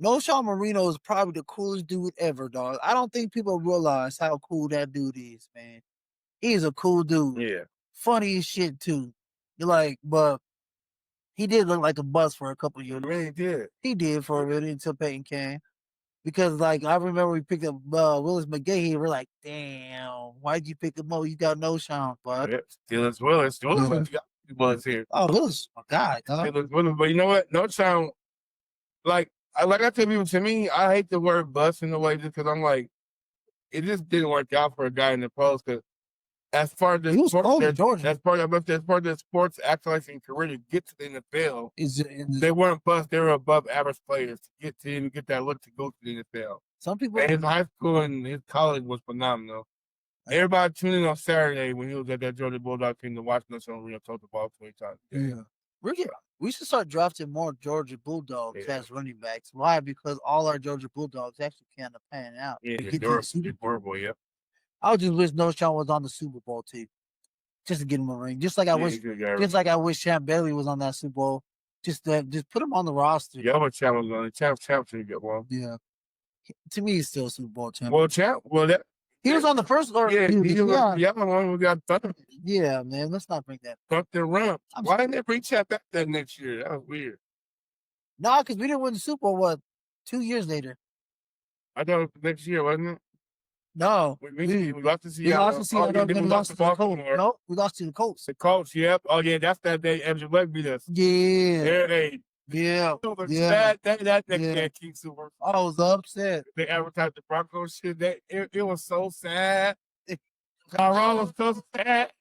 No, Sean Marino is probably the coolest dude ever, dog. I don't think people realize how cool that dude is, man. He's a cool dude. Yeah. Funny as shit too. But he did look like a bust for a couple years. He really did. He did for a minute until Peyton came. Because I remember we picked up Willis McGahee. We're like, damn, why'd you pick him up? You got no Sean, bud. Yeah. Steelers Willis. Willis got Willis here. Oh, Willis, my God, dog. Steelers Willis. But you know what? No sound like I tell people, to me, I hate the word bust in a way just because I'm like, it just didn't work out for a guy in the post. Because as far as He was cold in Georgia. as part of the sports excellence career to get to the NFL, they weren't bust. They were above average players to get that look to go to the NFL. Some people. And his high school and his college was phenomenal. Everybody tuned in on Saturday when he was at that Georgia Bulldog team to watch us on Rio told the ball 20 times. Yeah. We should start drafting more Georgia Bulldogs as running backs. Why? Because all our Georgia Bulldogs actually kind of pan out. Yeah, Get to the Super Bowl. yeah. I would just wish No Sean was on the Super Bowl team. just to get him a ring. Just like I wish, he could've got just like I wish Champ Bailey was on that Super Bowl. Just put him on the roster. Yeah, but Champ was on the Champ should get one. Yeah. To me, he's still a Super Bowl champ. Well, Champ, that He was on the first or yeah, he was yeah, the other one. We got thumped yeah, man. Let's not bring that. and run. I'm Why didn't they bring Champ back that next year? That was weird. Nah, because we didn't win the Super Bowl. What? 2 years later? I thought it was next year, wasn't it? No, We lost to we Seattle. lost to Seattle. then We lost to the Colts. Baltimore. No, we lost to the Colts. The Colts, yep. Oh yeah, that's that day Andrew Luck beat us. Yeah, There they yeah, that next Yeah. day King Super. I was upset. They advertised the Broncos shit. It was so sad. Tyrone was so sad.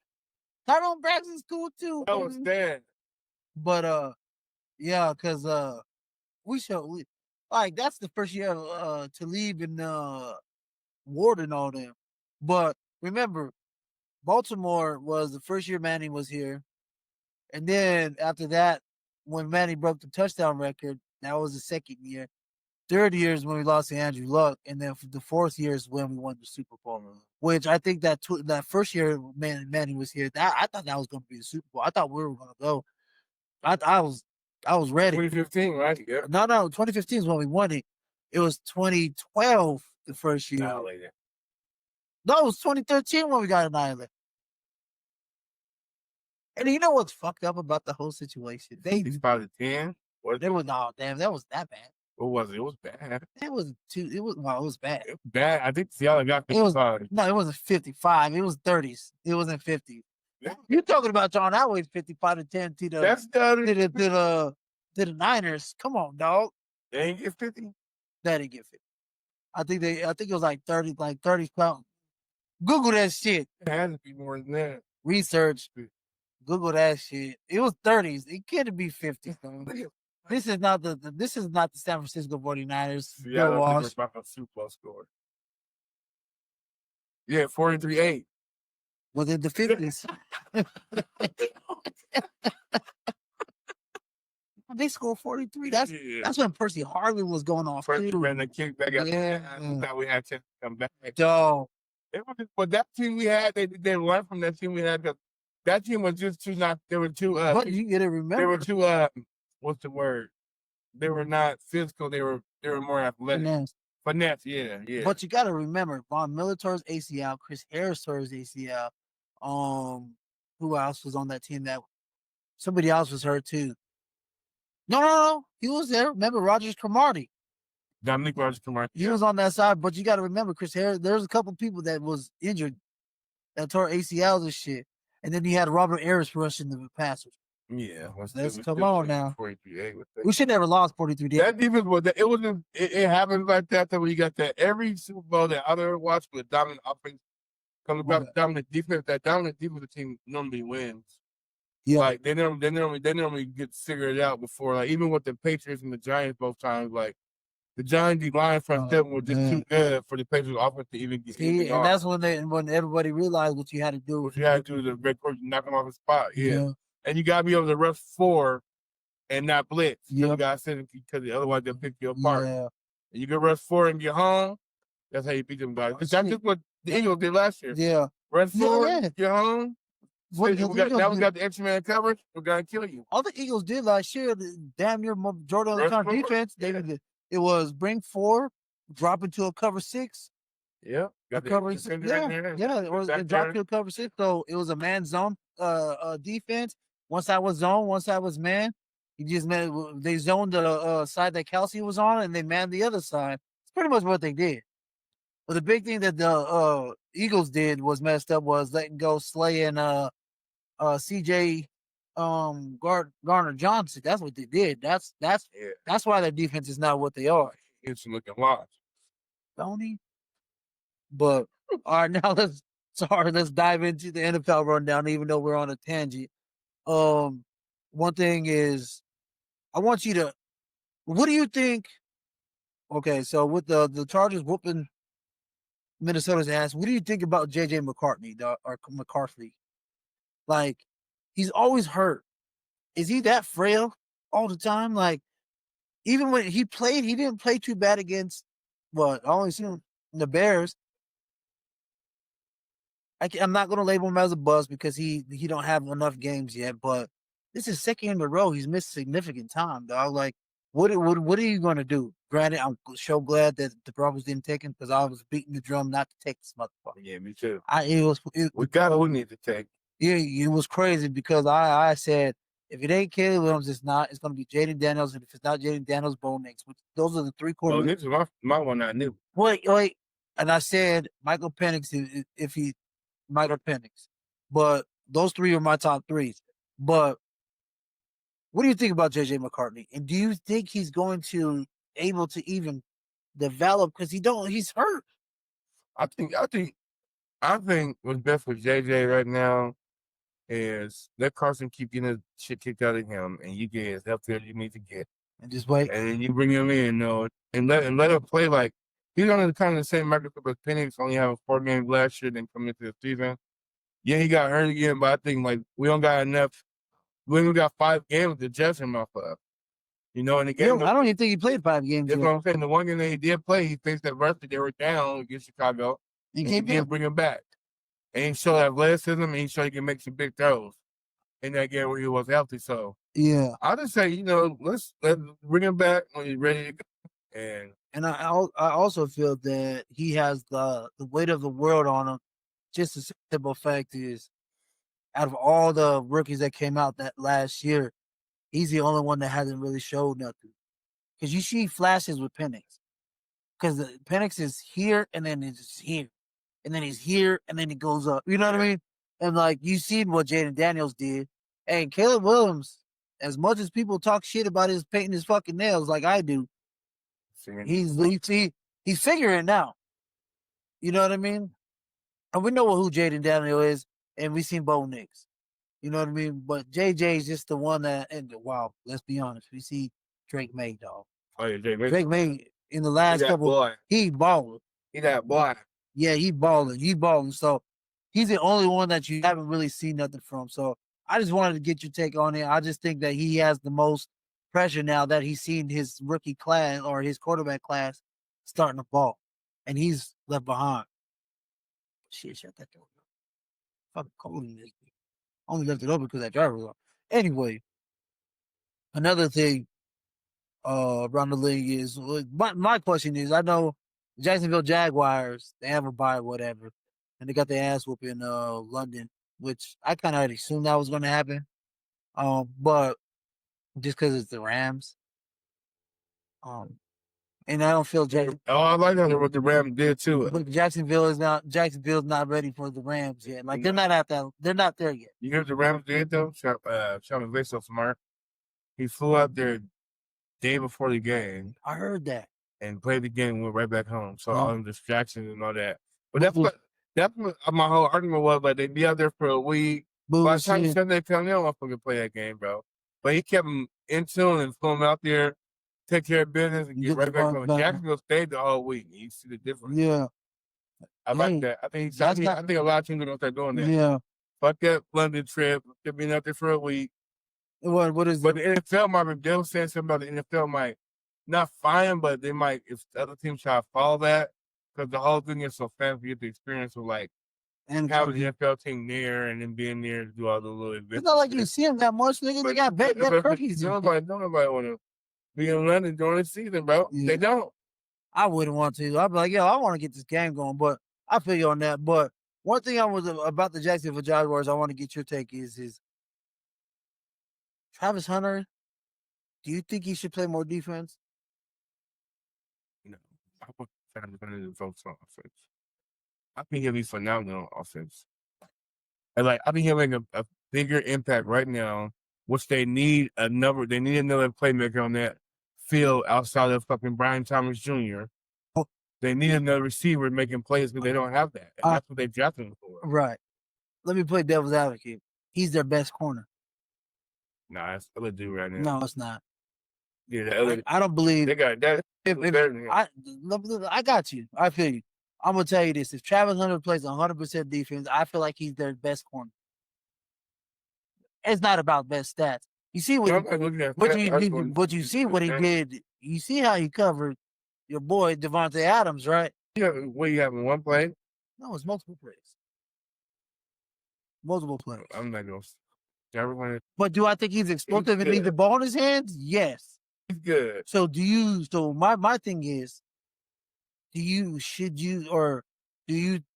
Tyrone Braxton's cool too. That was baby. sad. But yeah, because like that's the first year to leave and Ward and all them. But remember, Baltimore was the first year Manning was here, and then after that, when Manning broke the touchdown record, that was the second year. Third year is when we lost to Andrew Luck, and then the fourth year is when we won the Super Bowl. Which I think that that first year Manning was here, I thought that was going to be the Super Bowl. I thought we were going to go. I was ready. 2015, right? Yeah. No, 2015 is when we won it. It was 2012 the first year. Annihilated. No, it was 2013 when we got annihilated. And you know what's fucked up about the whole situation? He's about a 10. That was that was that bad. What was it? It was bad. It was it was bad. It was bad. I think Seattle got It was 55. no, it wasn't 55. It was 30s. It wasn't 50. You're talking about John Elway's 55-10 to the That's the to the Niners. Come on, dog. They ain't get 50. That didn't get 50. I think it was like 30 pounds. Google that shit. It has to be more than that. Research. Google that shit. It was 30s. It can't be 50. This is not the San Francisco 49ers. Yeah, Bill Walsh. about a Super Bowl score. Yeah, 43-8. Was it the 50s? They scored 43. That's when Percy Harvin was going off. First too. ran the kick back out. Yeah. I thought we had to come back. Dog. But that team we had, they learned from that team we had because that team was just too not. They were too. But you gotta remember. They were too. What's the word? They were not physical. They were more athletic. Finesse. Yeah. But you gotta remember, Von Miller tore his ACL. Chris Harris tore his ACL. Who else was on that team? That somebody else was hurt too. No, he was there. Remember Rogers Cromartie? Dominique Rogers Cromartie. He was on that side, but you got to remember Chris Harris. There's a couple people that was injured that tore ACLs and shit, and then you had Robert Harris rushing the passers. Yeah, Come on now. 43-8 We should never lost 43. That defense was that. It happens like that. That when you got that every Super Bowl that I ever watched with dominant offense comes about dominant defense. That dominant defensive team normally wins. Yeah, like they normally get figured out before. Like even with the Patriots and the Giants both times, like the Giants D line front seven was just too good for the Patriots offense to even get. See, and that's when everybody realized what you had to do. What you had to do is the red coach knock him off his spot. Yeah. And you gotta be able to rush 4 and not blitz. You gotta send it because otherwise they'll pick you apart. Yeah. And you can rush 4 and get home. That's how you beat them guys. That's just what the Eagles did last year. Yeah. Rush 4, get home. Now we got the extra man coverage. We're gonna kill you. All the Eagles did last year, damn near majority of the time defense. It was bring 4, drop into a cover 6. Yeah, got the cover 6. Or drop into a cover 6. So it was a man zone defense. One side was zone, one side was man. They zoned the side that Kelsey was on, and they manned the other side. It's pretty much what they did. But the big thing that the Eagles did was messed up was letting go Slay and CJ Garner Johnson. That's what they did. That's why their defense is not what they are. It's looking lost. Tony. But all right, now let's dive into the NFL rundown, even though we're on a tangent. One thing is, I want you to. What do you think? Okay, so with the Chargers whooping Minnesota's ass, what do you think about JJ McCarthy? Like, he's always hurt. Is he that frail all the time? Like, even when he played, he didn't play too bad against I only seen the Bears. I'm not going to label him as a bust because he don't have enough games yet. But this is second in a row he's missed significant time, dog. Like, what are you going to do? Granted, I'm so glad that the Broncos didn't take him because I was beating the drum not to take this motherfucker. Yeah, me too. We got what we need to take. Yeah, it was crazy because I said if it ain't Caleb Williams, it's not. It's going to be Jaden Daniels, and if it's not Jaden Daniels, Bo Nix. Those are the three quarters. This is my one I knew. Wait, and I said Michael Penix if he Michael Penix, but those three are my top threes. But what do you think about JJ McCartney? And do you think he's going to able to even develop because he's hurt? I think what's best for JJ right now is let Carson keep getting his shit kicked out of him, and you get his help that you need to get, and just wait, and then you bring him in, and let him play like he's on the kind of the same microscope as Penix, only having 4 games last year, then come into the season. Yeah, he got hurt again, but I think like we don't got enough. We only got 5 games to judge him off of. And the game. I don't even think he played 5 games. That's what I'm saying. The one game that he did play, he faced adversity. They were down against Chicago. He didn't bring him back. And he showed athleticism, and he showed he can make some big throws in that game where he was healthy. So yeah, I'll just say, let's bring him back when he's ready to go. And I also feel that he has the weight of the world on him. Just a simple fact is, out of all the rookies that came out that last year, he's the only one that hasn't really showed nothing. Because you see flashes with Penix. Because Penix is here, and then it's here. And then he's here, and then he goes up. You know what I mean? And, like, you seen what Jaden Daniels did. And Caleb Williams, as much as people talk shit about his painting his fucking nails like I do, he's figuring it out. You know what I mean? And we know who Jaden Daniels is, and we seen Bo Nix. You know what I mean? But JJ is just the one that, and wow, let's be honest, we see Drake May, dog. Oh, yeah, Drake May in the last couple, he balling. He that boy. Yeah, he balling. So he's the only one that you haven't really seen nothing from. So I just wanted to get your take on it. I just think that he has the most pressure now that he's seen his rookie class or his quarterback class starting to ball, and he's left behind. Shit, shut that door. Fucking cold in this. Only left it open because that driver was on. Anyway, another thing around the league is my question is, I know Jacksonville Jaguars, they have a bye, whatever, and they got their ass whooped in London, which I kind of already assumed that was going to happen. But just because it's the Rams, and I don't feel I like that what the Rams did too. But Jacksonville's not ready for the Rams yet. Like they're not there yet. You hear what the Rams did though? Sean McVay so smart. He flew out there day before the game. I heard that. And played the game and went right back home. So all the distractions and all that. But that's what my whole argument was. Like, they'd be out there for a week. By the time Sunday come, they don't want to fucking play that game, bro. But he kept them in tune and flew them out there, take care of business, and get right back home. Jacksonville stayed the whole week. You see the difference. Yeah. I like that. I think a lot of teams are going to start doing that. Yeah. Fuck that London trip. They've been out there for a week. What is But the NFL might be, they were saying something about the NFL might not fine, but they might, if the other teams try to follow that, because the whole thing is so fast, we get the experience of like having the NFL team there and then being there to do all the little events. It's not like you see them that much, nigga. They got bet cookies. Nobody want to be in London during the season, bro. Yeah. They don't. I wouldn't want to. I'd be like, yo, I want to get this game going, but I feel you on that. But one thing I was about the Jacksonville Jaguars, I want to get your take is Travis Hunter. Do you think he should play more defense? No, I want Travis Hunter to focus on offense. I think he'll be phenomenal on offense. And like, I think he'll make a bigger impact right now, which they need another playmaker on that field outside of fucking Brian Thomas Jr. They need another receiver making plays because they don't have that. And that's what they drafted him for. Right. Let me play devil's advocate. He's their best corner. Nah, that's the other dude right now. No, it's not. Yeah, the other. I don't believe they got that. I got you. I feel you. I'm gonna tell you this: if Travis Hunter plays 100% defense, I feel like he's their best corner. It's not about best stats. You see what you see what he did. You see how he covered your boy Devontae Adams, right? Yeah, what you having one play? No, it's multiple plays. Multiple plays. I'm not going to. Everyone But do I think he's explosive and needs the ball in his hands? Yes. is good. So so my thing is, do you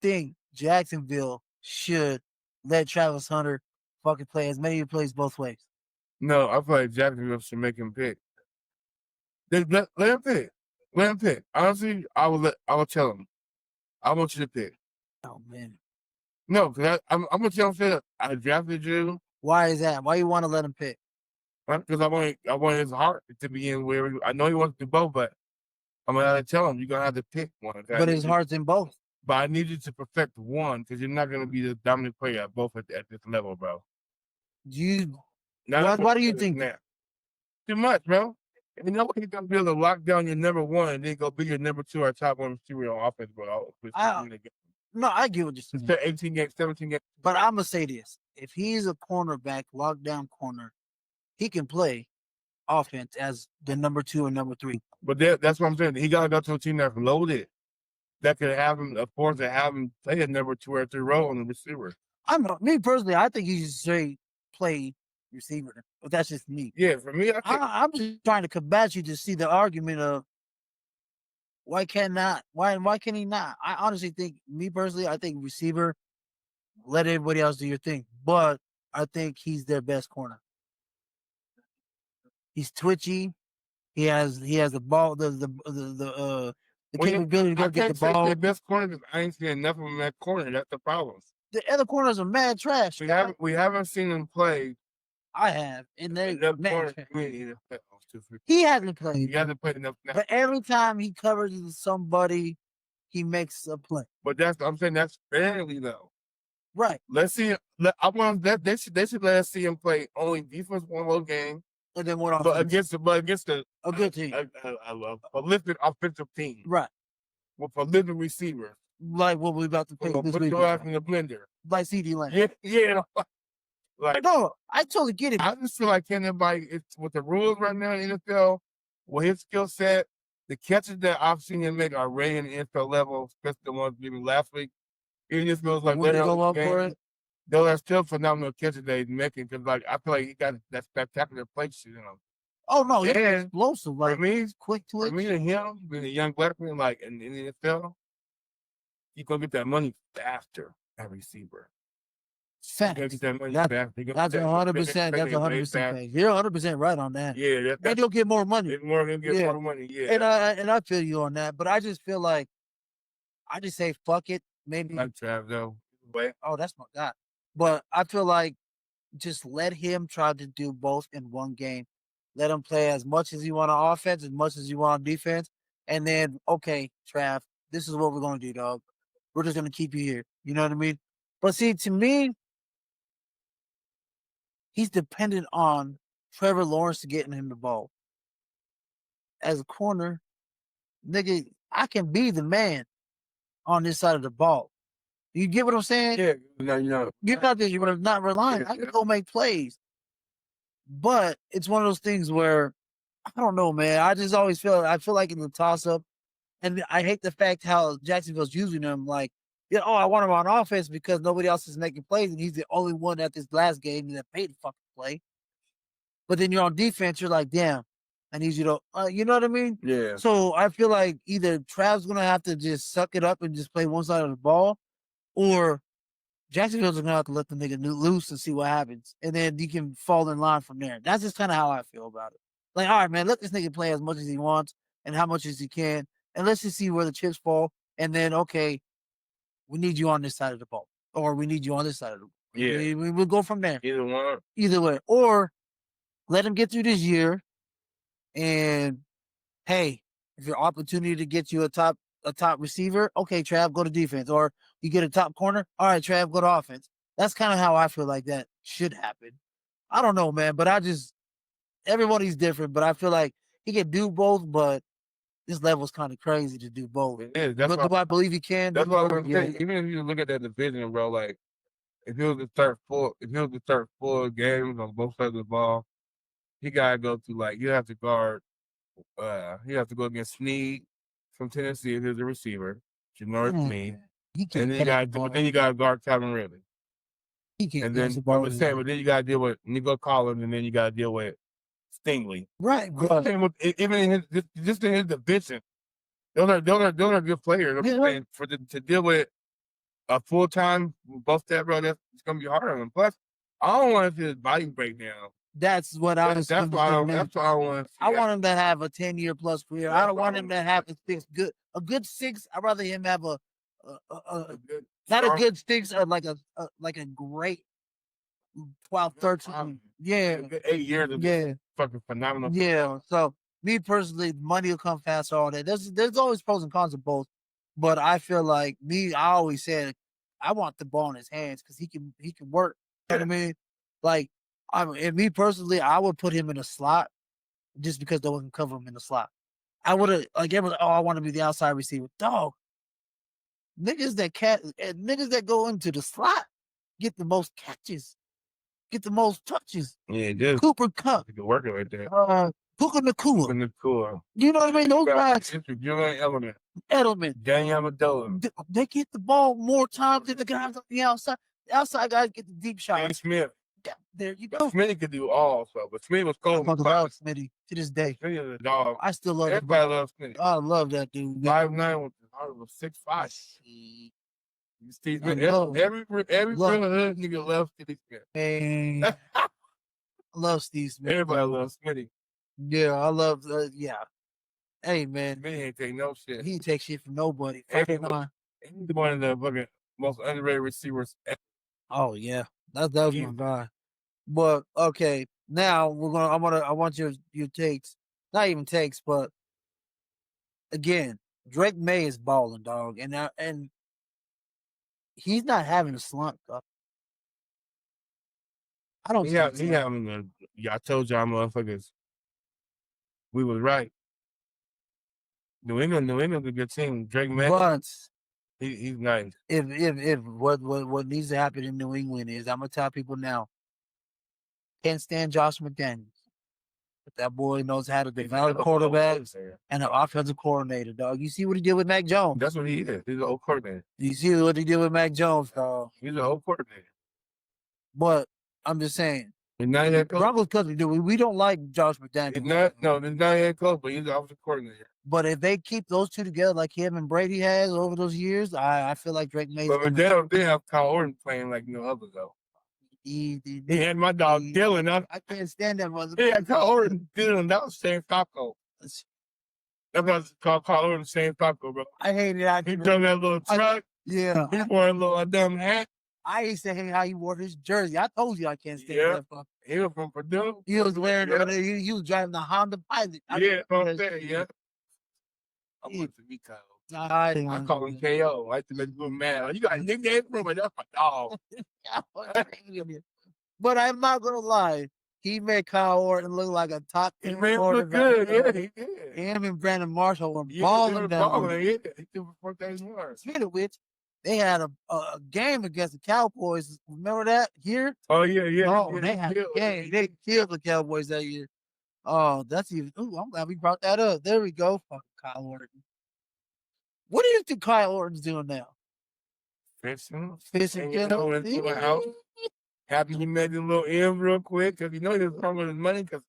think Jacksonville should let Travis Hunter fucking play as many plays both ways? No, I feel like Jacksonville should make him pick. Let him pick. Let him pick. Honestly, I will tell him. I want you to pick. Oh man. No, because I'm gonna tell him I drafted you. Why is that? Why you want to let him pick? Because I want his heart to be in where I know he wants to do both, but I'm gonna have to tell him you're gonna have to pick one. But his heart's in both. But I need you to perfect one because you're not gonna be the dominant player at both at this level, bro. Why do you think that? Too much, bro. You know what? He's gonna be able to lock down your number one and then go be your number two or top one receiver on offense, bro. No, I get what you're saying. It's 18 games, 17 games. But I'm gonna say this: if he's a cornerback, lockdown corner, he can play offense as the number 2 or number 3. But that's what I'm saying. He gotta go to a team that's loaded that could have him, of course, to have him play a number 2 or 3 role on the receiver. Me personally, I think he should straight play receiver. But that's just me. Yeah, for me, I'm just trying to combat you to see the argument of why can he not? I honestly think, me personally, I think receiver, let everybody else do your thing. But I think he's their best corner. He's twitchy. He has the ball, the capability to go get the ball. The best corner because I ain't seen enough of him in that corner. That's the problem. The other corners are mad trash. We haven't seen him play. I have, and they're mad trash. He hasn't played. He hasn't played enough. But every time he covers somebody, he makes a play. But I'm saying that's fairly though. Right. Let's see. I want that they should let us see him play only defense one whole game. And then what? But against a good team. I love a lifted offensive team. Right. With a living receiver. Like what we about to play this week. Put your ass in the blender. Like CD Lamb. Yeah. Like, no, I totally get it. I just feel like it's with the rules right now in the NFL, with his skill set, the catches that I've seen him make are already in the NFL level, especially the ones given last week. It just feels like when they go up for it. Those are still phenomenal catches that he's making because, like, I feel like he got that spectacular play shit in him. Oh no, he's explosive. Like, for me, quick twitch. For me and him, being a young black man, like in the NFL, he's gonna get that money faster at receiver. Fact. That's 100%. That's 100%. You're 100% right on that. Yeah, and you'll get more money. More money. Yeah, and I feel you on that. But I just feel like I just say fuck it. Maybe. Like Trav though. Oh, that's my God. But I feel like just let him try to do both in one game. Let him play as much as you want on offense, as much as you want on defense, and then okay, Trav, this is what we're gonna do, dog. We're just gonna keep you here. You know what I mean? But see, to me, he's dependent on Trevor Lawrence getting him the ball. As a corner, nigga, I can be the man on this side of the ball. You get what I'm saying? Yeah, no. You're not relying. I can go make plays. But it's one of those things where, I don't know, man. I just always feel like in the toss-up, and I hate the fact how Jacksonville's using him like, I want him on offense because nobody else is making plays, and he's the only one at this last game that Peyton fucking play. But then you're on defense, you're like, damn, I need you to, you know what I mean? Yeah. So I feel like either Trav's going to have to just suck it up and just play one side of the ball, or Jacksonville's going to have to let the nigga loose and see what happens. And then you can fall in line from there. That's just kind of how I feel about it. Like, all right, man, let this nigga play as much as he wants and how much as he can. And let's just see where the chips fall. And then, okay, we need you on this side of the ball. Or we need you on this side of the ball. Yeah. We'll go from there. Either one. Either way. Or let him get through this year. And, hey, if your opportunity to get you a top receiver, okay, Trav, go to defense. Or you get a top corner, all right, Trav, go to offense. That's kind of how I feel like that should happen. I don't know, man, but everybody's different, but I feel like he can do both, but this level's kind of crazy to do both. It is. Do I believe he can? That's what I'm saying. Even if you look at that division, bro, like if he was to start full games on both sides of the ball, he gotta go through you have to guard. You have to go against Snead from Tennessee if he's a receiver. Janoris Meade. And then you got to guard Calvin Ridley. He can't And catch then the ball. but then you gotta deal with Nico Collins, and then you gotta deal with Stingley. Right, but Even in just in his division, those are good players. I'm Yeah. saying to deal with a full time both that bro, it's gonna be hard on him. Plus, I don't want to see his body break down. that's what I was. That's why I want. I want him to have a 10-year plus career. I don't want him to have a good 6. I'd rather him have a not a good 6, like a great 12, 13. Yeah, 8 years of yeah, fucking phenomenal. yeah. So me personally, money will come fast. All that. There's always pros and cons of both, but I feel like I always said I want the ball in his hands because he can work. You know what I mean? Like and me personally, I would put him in a slot just because no one can cover him in the slot. I would have everyone. Oh, I want to be the outside receiver. Dog, niggas that go into the slot get the most catches, get the most touches. Yeah, it does. Cooper Cup, You can work it right there. Puka Nakua. Cool. You know what I mean? Those guys, Julian Edelman, Daniel Amendola, they get the ball more times than the guys on the outside. The outside guys get the deep shots. Smith. There you go. Smitty could do all, so but Smitty was cold. I love Smitty to this day. Smitty is a dog. I still love him. Everybody loves Smitty. I love that dude. 5'9" with 6'5". Steve Smith. Every real hood nigga loves Steve Smith. Hey, I love Steve Smith. Everybody loves Smitty. Yeah, I love. Yeah. Hey man, Smitty ain't take no shit. he ain't take shit from nobody. He's one of the fucking most underrated receivers ever. Oh yeah, that was my guy. But okay, now I want your takes. Not even takes, but again, Drake May is balling, dog, and he's not having a slump, dog. I don't. He having I told y'all motherfuckers, we was right. New England's a good team. Drake May, But he's nice. if what needs to happen in New England is, I'm gonna tell people now. Can't stand Josh McDaniels. But that boy knows how to develop quarterback and an offensive coordinator, dog. You see what he did with Mac Jones. That's what he is. He's an old coordinator. You see what he did with Mac Jones, dog. He's an old coordinator. But I'm just saying, He's not yet close. Broncos country, we don't like Josh McDaniels. He's not yet close, but he's the offensive coordinator. But if they keep those two together like him and Brady has over those years, I feel like Drake May. But they have Kyle Orton playing like no other though. He had my dog Dylan. I can't stand that brother. He had Kyle Orton, Dylan. That was Shane Falco. That was called Kyle Orton, Shane Falco, bro. I hate it. He done that little truck. Yeah. He wore a little dumb hat. I used to hate how he wore his jersey. I told you I can't stand that fucker. He was from Purdue. He was wearing he was driving the Honda Pilot. Yeah. I want to be Kyle. I call him KO. I like to make him mad. You got a nickname for him, but that's my dog. But I'm not gonna lie, he made Kyle Orton look like a top 10 quarterback. Yeah, he did. Him and Brandon Marshall were balling down. He did before things were. Speaking of which, they had a game against the Cowboys. Remember that here? Oh yeah. Oh, they had a game. They killed the Cowboys that year. Oh, that's even. Ooh, I'm glad we brought that up. There we go. Fucking Kyle Orton. What do you think Kyle Orton's doing now? Fishing. Into the house. Happy he made a little M real quick because he was wrong with his money. Because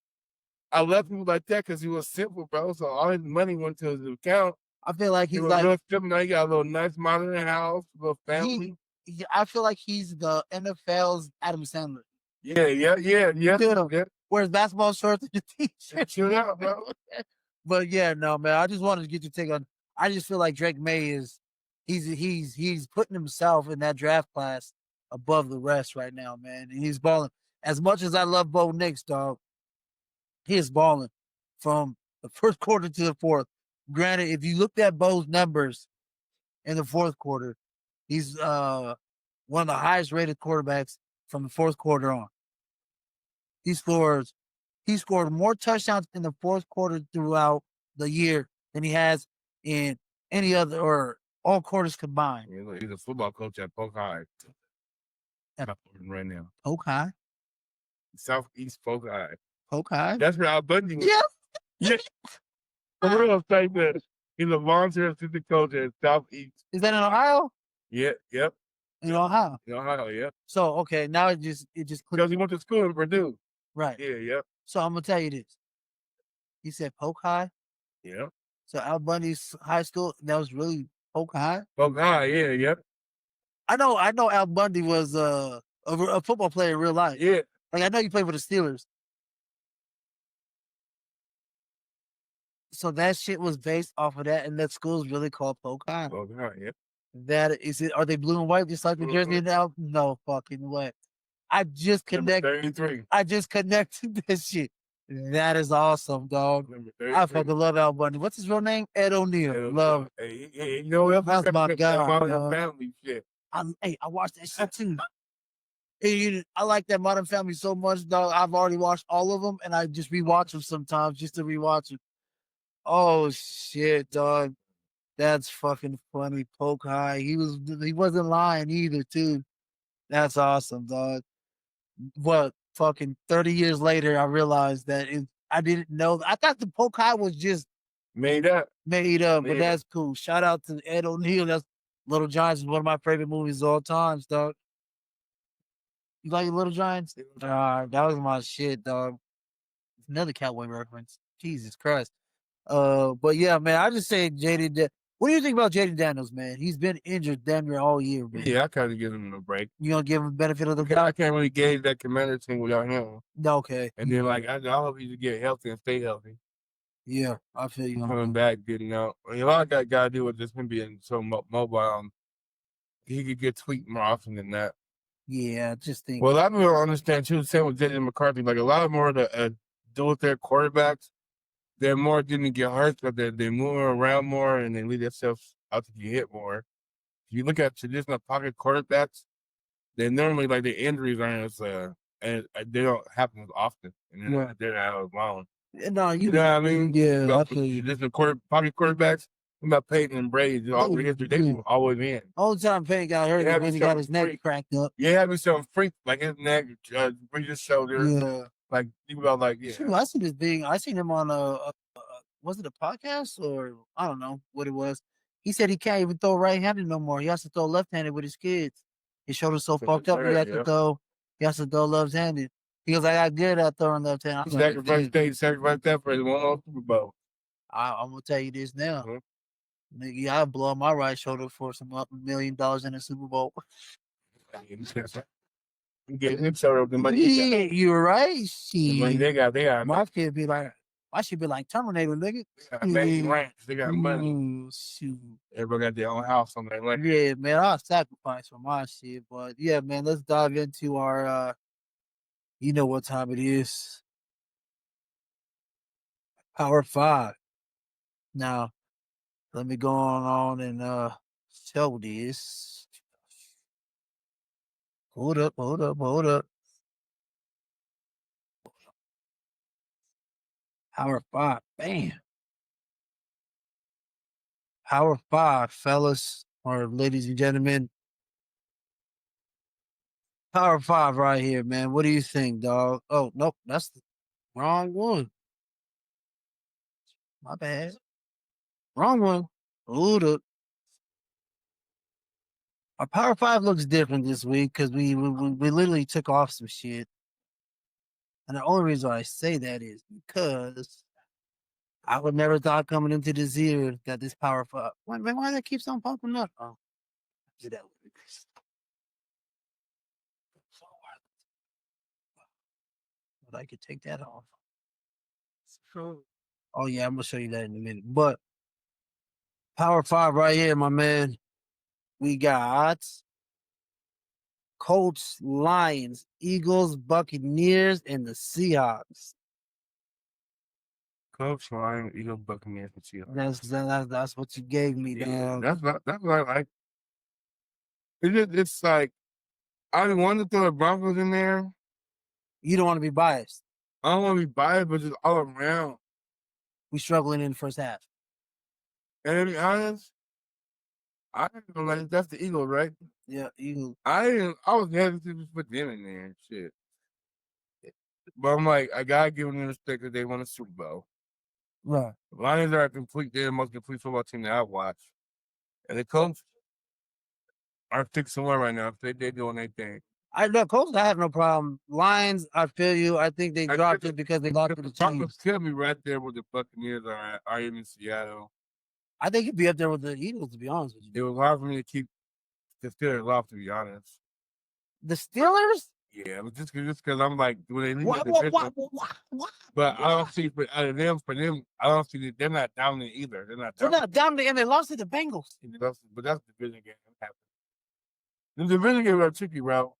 I left him like that because he was simple, bro. So all his money went to his account. I feel like he's like real simple. Now he got a little nice modern house, a little family. I feel like he's the NFL's Adam Sandler. Yeah. Wears basketball shorts and a t-shirt. Chill out, bro. But yeah, no, man. I just wanted to get your take on. I just feel like Drake May is he's putting himself in that draft class above the rest right now, man. And he's balling. As much as I love Bo Nix, dog, he is balling from the first quarter to the fourth. Granted, if you looked at Bo's numbers in the fourth quarter, he's one of the highest rated quarterbacks from the fourth quarter on. He scored more touchdowns in the fourth quarter throughout the year than he has in any other or all quarters combined. Yeah, he's a football coach at Polk High. Right now. Polk High? Southeast Polk High. Polk High? That's where Al Bundy was. Yeah. For real, say this. He's a volunteer assistant coach at Southeast. Is that in Ohio? Yeah, yep. In Ohio. In Ohio, yeah. So okay, now it just Because clicked. he went to school in Purdue. Right. Yeah, yep, So I'm gonna tell you this. He said Polk High. yep. So Al Bundy's high school, that was really Polk High. Oh, God, yeah, yep. I know Al Bundy was a football player in real life. Yeah. Like I know you played for the Steelers. So that shit was based off of that, and that school is really called Polk High. Oh, God, yep. That is it. Are they blue and white just like the jersey now? No fucking way. I just Number connected. 33. I just connected this shit. That is awesome, dog. Number I 33. fucking love Al Bundy. What's his real name? Ed O'Neill. Love. Hey, you know what? That's my guy, Modern dog. Family shit. I watched that shit too. I like that Modern Family so much, dog. I've already watched all of them, and I just rewatch them sometimes just to rewatch them. Oh shit, dog. That's fucking funny. Polk High. He wasn't lying either, too. That's awesome, dog. What fucking 30 years later, I realized that I didn't know. I thought the Polk High was just Made up. made up, but Yeah. that's cool. Shout out to Ed O'Neill. That's Little Giants is one of my favorite movies of all times, dog. You like Little Giants? That was my shit, dog. Another Cowboy reference. Jesus Christ. But yeah, man, I just say Jaden. What do you think about Jaden Daniels, man? He's been injured damn near all year, man. Yeah, I kind of give him a break. You gonna give him the benefit of the Because doubt? I can't really gauge that Commander team without him. Okay. And then, like, I hope he to get healthy and stay healthy. Yeah, I feel you. Coming back, getting out. I mean, a lot of that got to do with just him being so mobile. He could get tweaked more often than that. Yeah, just think. Well, a lot of people don't understand, too, the same with Jaden McCarthy. Like, a lot more of the do with their quarterbacks, they're more didn't get hurt, but they move around more and they leave themselves out to get hit more. If you look at traditional pocket quarterbacks, they normally, like, the injuries aren't as, and they don't happen as often. And they're not as long. No, You know what I mean? Yeah, I feel you. Traditional pocket quarterbacks, what about Peyton and Brady, they were always in. All the time Peyton got hurt Yeah, when he got his neck cracked up. Yeah, having some freak, like his neck, breach his shoulder. Yeah. Like, think about, like, yeah. Shoot, I seen him on was it a podcast or I don't know what it was. He said he can't even throw right-handed no more. He has to throw left-handed with his kids. His shoulder's so fucked up. He has to throw left-handed. He goes, I got good at throwing left-handed. Sacrifice that for his one more Super Bowl. I'm gonna tell you this now. Mm-hmm. Nigga, I'd blow my right shoulder for some $1 million in a Super Bowl. Get him shoulder up the money. Yeah, you're right. Money they got. My kid be like, I should be like Terminator, nigga. They got money. Ooh, shoot. Everybody got their own house on that land. Yeah, man, I'll sacrifice for my shit. But yeah, man, let's dive into our you know what time it is. Power 5. Now, let me go on and show this. Hold up. Power 5. Bam. Power 5, fellas, or ladies and gentlemen. Power 5 right here, man. What do you think, dog? Oh, nope. That's the wrong one. My bad. Wrong one. Hold up. Our Power 5 looks different this week because we literally took off some shit. And the only reason I say that is because I would never thought coming into this year that this Power 5. Why that keeps on popping up? Oh, do that. But I could take that off. Oh yeah, I'm gonna show you that in a minute. But Power 5 right here, my man. We got Colts, Lions, Eagles, Buccaneers, and the Seahawks. Colts, Lions, Eagles, Buccaneers, and Seahawks. That's what you gave me, dog. That's what I like. It's like I want to throw the Broncos in there. You don't want to be biased. I don't want to be biased, but just all around. We struggling in the first half. And to be honest, I didn't know, like, that's the Eagles, right? Yeah, Eagles. I was hesitant to put them in there and shit. But I'm like, I gotta give them the respect that they won a Super Bowl. Right. Lions are they're the most complete football team that I've watched. And the Colts are 6-1 right now. They doing their thing. The Colts, I have no problem. Lions, I feel you. I think they I dropped think it because they lost to the Broncos Chiefs. could be right there with the Buccaneers are in Seattle. I think it'd be up there with the Eagles, to be honest with It you. was hard for me to keep the Steelers off, to be honest. The Steelers? Yeah, just because I'm like, when they leave What? the division, but I don't see for them, I don't see that they're not dominant either. They're not They're dominant. not dominant, and they lost to the Bengals. But that's the division game. The division games are tricky, bro.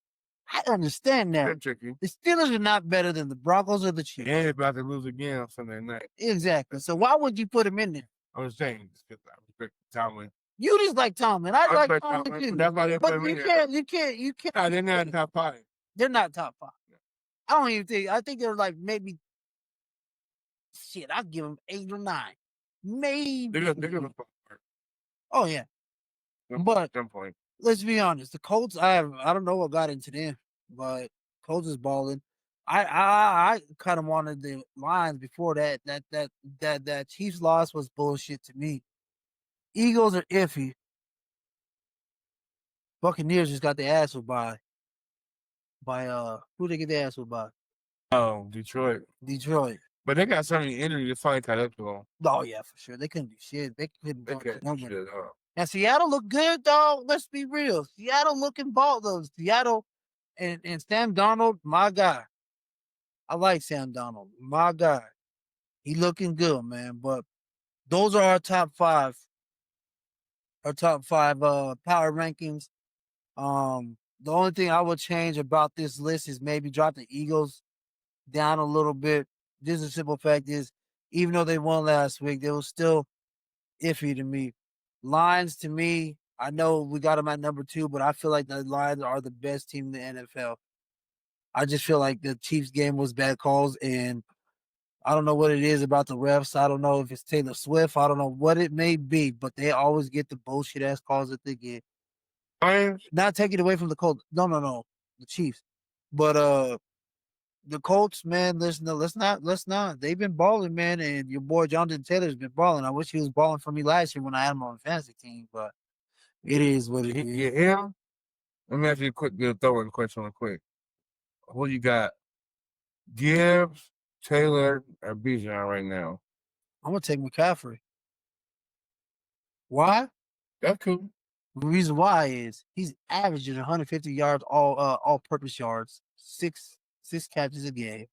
I understand They're that. tricky. The Steelers are not better than the Broncos or the Chiefs. And they're about to lose again on Sunday night. Exactly. So why would you put them in there? I'm just saying, just because I respect Tomlin. You just like Tomlin. I like Tomlin Tomlin. too. That's why they put But him in you there. can't. Nah, they're not top 5. They're not top 5. I don't even think. I think they're like maybe. Shit, I'll give them 8 or 9. Maybe. They're gonna fall apart. Oh yeah. But at some point. let's be honest. The Colts. I don't know what got into them, but Colts is balling. I kind of wanted the Lions before that. That Chiefs loss was bullshit to me. Eagles are iffy. Buccaneers just got their ass whooped by who they get their ass whooped by? Oh, Detroit. Detroit. But they got so many injuries to finally caught up to them. Oh yeah, for sure. They couldn't do shit. They couldn't They do can't do shit. Now Seattle looked good, dog. Let's be real. Seattle looking ball though. Seattle and Sam Darnold, my guy. I like Sam Darnold, my guy. He looking good, man. But those are our top 5. Our top 5 power rankings. The only thing I would change about this list is maybe drop the Eagles down a little bit. Just a simple fact is, even though they won last week, they were still iffy to me. Lions, to me, I know we got them at number 2, but I feel like the Lions are the best team in the NFL. I just feel like the Chiefs game was bad calls, and I don't know what it is about the refs. I don't know if it's Taylor Swift. I don't know what it may be, but they always get the bullshit ass calls that they get. Not take it away from the Colts. No, the Chiefs. But the Colts, man, let's not. They've been balling, man, and your boy Jonathan Taylor's been balling. I wish he was balling for me last year when I had him on the fantasy team, but it is what it is. Yeah. Let me ask you a quick, throw-in question real quick. Who you got? Gibbs, Taylor, or Bijan right now? I'm gonna take McCaffrey. Why? That's cool. The reason why is he's averaging 150 yards all-purpose yards, six catches a game,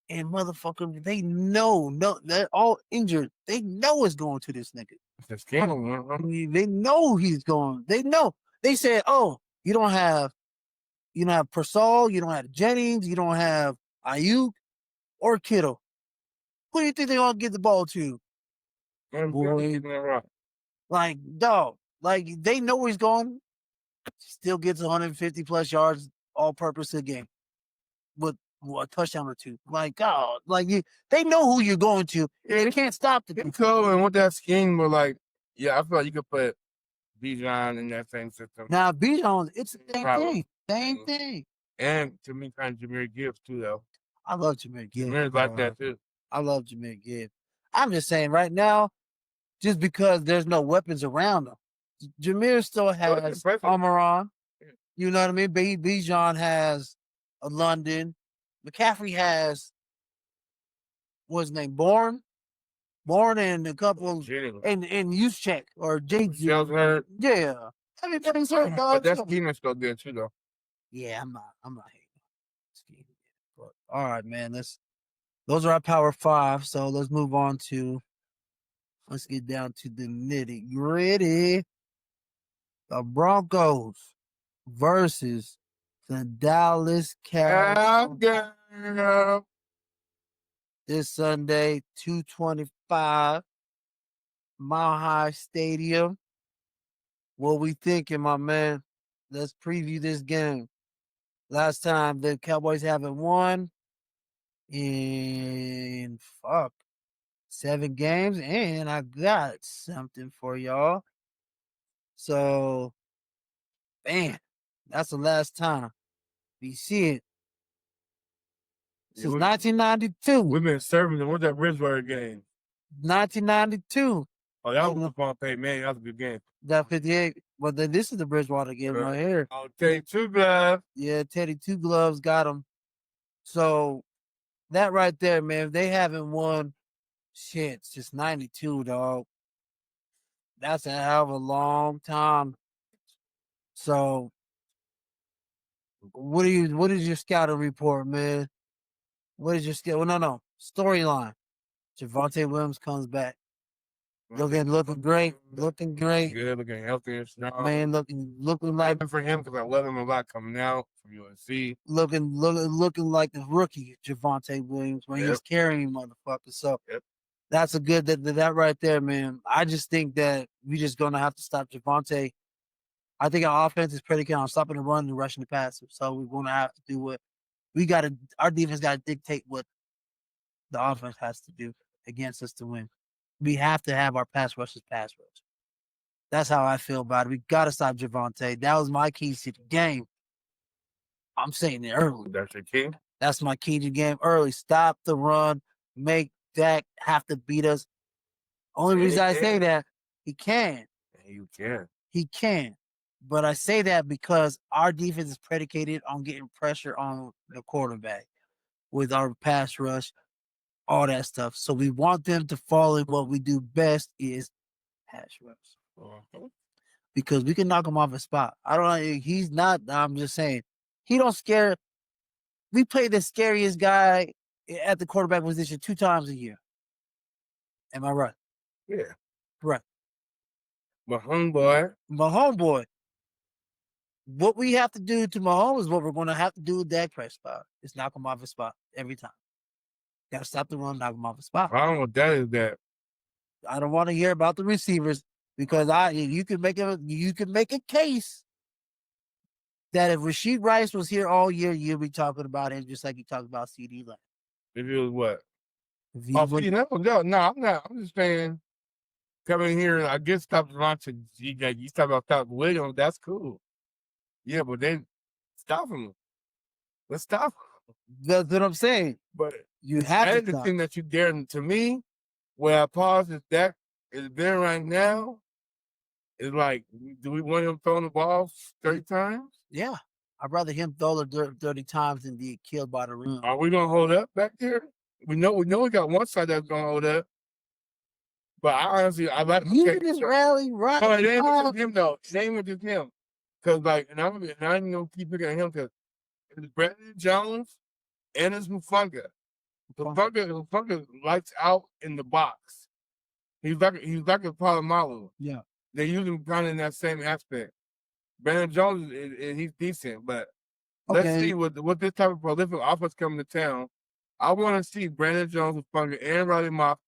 and motherfucker, they know, they're all injured. They know it's going to this nigga. It's a scandal, I mean, they know he's going. They know. They said, "Oh, you don't have Persol, you don't have Jennings, you don't have Ayuk or Kittle. Who do you think they're gonna get the ball to?" Boy, like dog. Like, they know where he's going. Still gets 150 plus yards all purpose a game with a touchdown or 2. Like, God, like they know who you're going to. They can't stop the It's cool. And with that scheme, we're like, yeah, I feel like you could put Bijan in that same system. Now, Bijan, it's the same Probably. thing. Same thing. And to me, kind of Jameer Gibbs, too, though. I love Jameer Gibbs. Jameer's like that, too. I love Jameer Gibbs. I'm just saying right now, just because there's no weapons around him, Jameer still has Amaron. You know what I mean? Bijan has a London. McCaffrey has, what's his name? Bourne and a couple and Juszczyk or James. Hurt. Yeah. Everybody's hurt, dog. But that scheme is still good, too, though. Yeah, I'm not hating. But, all right, man. Those are our power 5. So let's move on to, let's get down to the nitty gritty. The Broncos versus the Dallas Cowboys. This Sunday, 2:25, Mile High Stadium. What we thinking, my man? Let's preview this game. Last time the Cowboys haven't won in 7 games, and I got something for y'all. So, man, that's the last time we see it. Since 1992. We've been serving them with that Rivalry game. 1992. Oh, that was fun, Peyton. Man, that was a good game. That 58. But then this is the Bridgewater game right here. I'll take 2 gloves. Yeah, Teddy, 2 gloves got him. So that right there, man, if they haven't won, shit, since 92, dog. That's a hell of a long time. So what is your scouting report, man? What is your scout? Well, no. Storyline. Javonte Williams comes back. Looking great. Looking great. Good, looking healthy and strong. Man, looking like for him because I love him a lot coming out from USC. Looking like the rookie Javonte Williams when he was carrying motherfuckers. So that's a good that right there, man. I just think that we just gonna have to stop Javonte. I think our offense is predicated on stopping the run and rushing the passer. So we're gonna have to do what we gotta. Our defense gotta dictate what the offense has to do against us to win. We have to have our pass rush. That's how I feel about it. We got to stop Javonte. That was my key to the game. I'm saying it early. That's your key? That's my key to the game early. Stop the run. Make Dak have to beat us. Only reason I say that, he can. You can. He can. But I say that because our defense is predicated on getting pressure on the quarterback with our pass rush, all that stuff. So we want them to fall in what we do best is pass rush. Because we can knock him off his spot. I don't know. He's not, I'm just saying, he don't scare. We play the scariest guy at the quarterback position 2 times a year. Am I right? Yeah. Right. My homeboy. What we have to do to Mahomes is what we're going to have to do with Dak Prescott. Is knock him off his spot every time. Got to stop the run, knock him off his spot. The problem with that is that I don't want to hear about the receivers because you can make a case that if Rashid Rice was here all year, you'd be talking about him just like you talked about CD Lamb. If it was what? No, I'm not. I'm just saying, coming here, I guess stop Devontae. You talk about stop Williams. That's cool. Yeah, but then stop him. Let's stop him. That's what I'm saying. But you have to the thing that you dare to me, where I pause is that is there right now. Is like, do we want him throwing the ball 30 times? Yeah. I'd rather him throw the dirt 30 times than be killed by the run. Are we gonna hold up back there? We know we got one side that's gonna hold up. But I like you just rally right. No, it ain't just him though. It ain't just him. Cause like, and I'm gonna keep picking at him because it's Brandon Jones and it's Mufunga. Mufunga lights out in the box. He's like a Palomalu. Yeah. They use him kind of in that same aspect. Brandon Jones he's decent, but let's see with this type of prolific offense coming to town. I want to see Brandon Jones, Mufunga, and Riley Mock.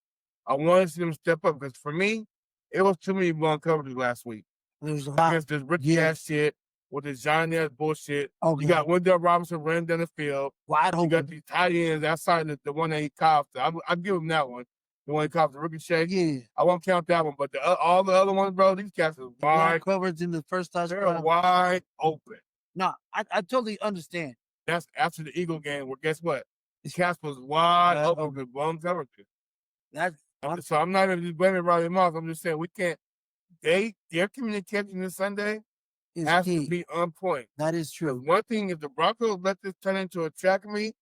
I want to see them step up because for me, it was too many blown coverages last week. There's a lot. Against this rookie ass shit with this giant ass bullshit. Okay. You got Wendell Robinson running down the field. Wide open. You got these tight ends outside the one that he copped. I'll give him that one. The one he copped, the ricochet. Yeah. I won't count that one, but all the other ones, bro, these cats are wide. Coverage in the first touchdown. They're wide open. No, I totally understand. That's after the Eagle game where guess what? These cats was wide open with blown coverages. So I'm not even just blaming Riley Moss. I'm just saying we can't. Their communication this Sunday has to be on point. That is true. One thing, if the Broncos let this turn into a track meet,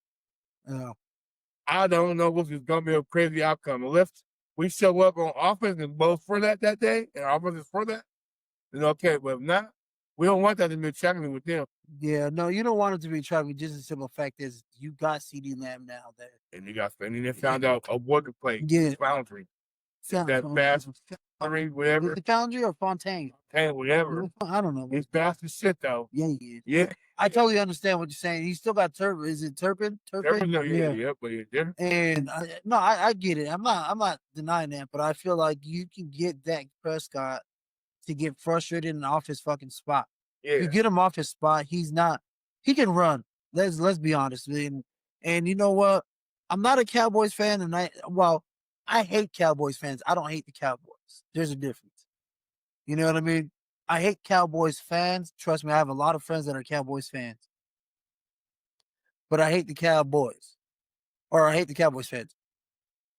I don't know if it's going to be a crazy outcome. Unless we show up on offense and both for that day, and our offense is for that, then okay. But if not, we don't want that to be a track meet with them. Yeah, no, you don't want it to be a track meet. Just a simple fact is you got CD Lamb now there. And they found out a water play. Yeah. Foundry. That fast Foundry, whatever. Is it Foundry or Fontaine? Whatever. I don't know. He's fast as shit, though. Yeah. I totally understand what you're saying. He still got Turpin. Is it Turpin? Turpin? No, yeah, but yeah. And I get it. I'm not denying that, but I feel like you can get Dak Prescott to get frustrated and off his fucking spot. Yeah. You get him off his spot. He can run. Let's be honest. And you know what? I'm not a Cowboys fan, and I hate Cowboys fans. I don't hate the Cowboys. There's a difference. You know what I mean? I hate Cowboys fans. Trust me, I have a lot of friends that are Cowboys fans. But I hate the Cowboys. Or I hate the Cowboys fans.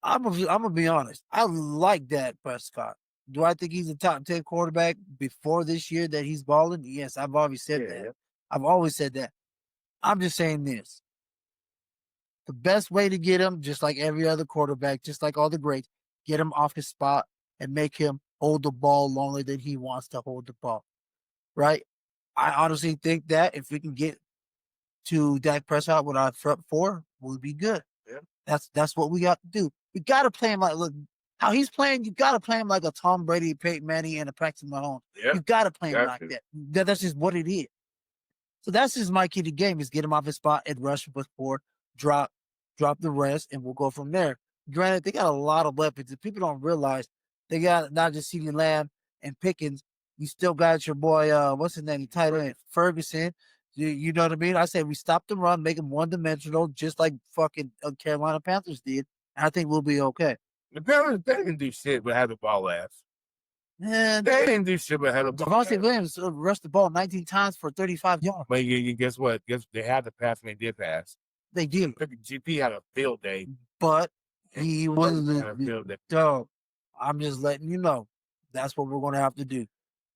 I'm gonna be honest. I like Dak Prescott. Do I think he's a top 10 quarterback before this year that he's balling? Yes, I've always said that. Yeah. I've always said that. I'm just saying this. The best way to get him, just like every other quarterback, just like all the greats, get him off his spot and make him hold the ball longer than he wants to hold the ball. Right? I honestly think that if we can get to Dak Prescott with our front four, we'll be good. Yeah. That's what we got to do. We got to play him like, look, how he's playing, you got to play him like a Tom Brady, Peyton Manning, and a Patrick Mahomes. Yeah. You got to play him like Exactly. that. That's just what it is. So that's just my key to the game is get him off his spot and rush with 4, drop the rest, and we'll go from there. Granted, they got a lot of weapons. If people don't realize, they got not just CeeDee Lamb and Pickens. You still got your boy, what's his name, tight end, Ferguson. You know what I mean? I said we stop the run, make him one-dimensional, just like fucking Carolina Panthers did. And I think we'll be okay. The Panthers, they didn't do shit but had the ball last. And They didn't do shit but had the ball. Devontae Williams rushed the ball 19 times for 35 yards. But you guess what? Guess they had the pass and they did pass. They did. GP had a field day. But he wasn't Had a field day. so I'm just letting you know that's what we're gonna have to do.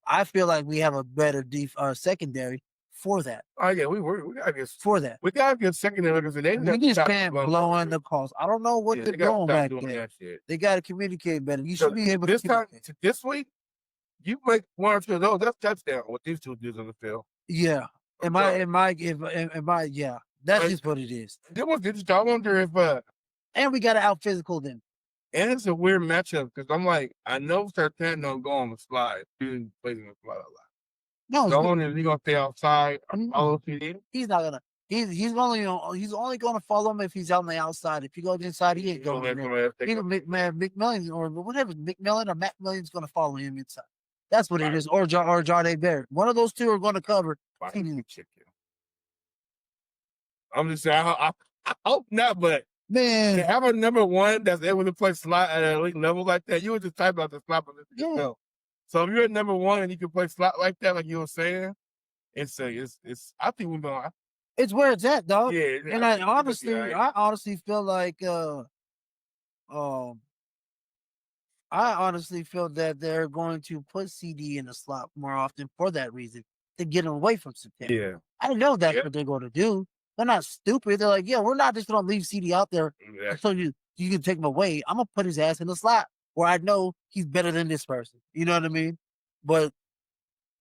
I feel like we have a better secondary for that. Oh yeah, we gotta get we gotta get secondary because they We just can't blow in the calls. I don't know what they're doing back there. They gotta communicate better. You should be able to communicate. This week, you make 1 or 2 of those, that's touchdown with these two dudes on the field. Yeah. Am I yeah. That's just what it is. I wonder if and we gotta out physical them. and it's a weird matchup because I'm like, I know Sertan don't go on the slide. He plays on the slide a lot. No, So is he gonna stay outside or follow PD? he's not gonna. He's only gonna follow him if he's on the outside. If he goes inside, he ain't going there. Either McMillan or whatever, McMillan or Matt Million's gonna follow him inside. That's what it is. Or Jardine Barrett. One of those two are gonna cover. I'm just saying, I hope not, but Man, to have a number one that's able to play slot at an elite level like that, you were just type about the slot position yourself. So if you're at number one and you can play slot like that, like you were saying, it's I think we're gonna. It's where it's at, dog. Yeah, and I honestly feel like I honestly feel that they're going to put CD in the slot more often for that reason to get him away from September. Yeah, I know that's what they're going to do. They're not stupid. They're like, yeah, we're not just going to leave CD out there so you can take him away. I'm going to put his ass in the slot where I know he's better than this person. You know what I mean? But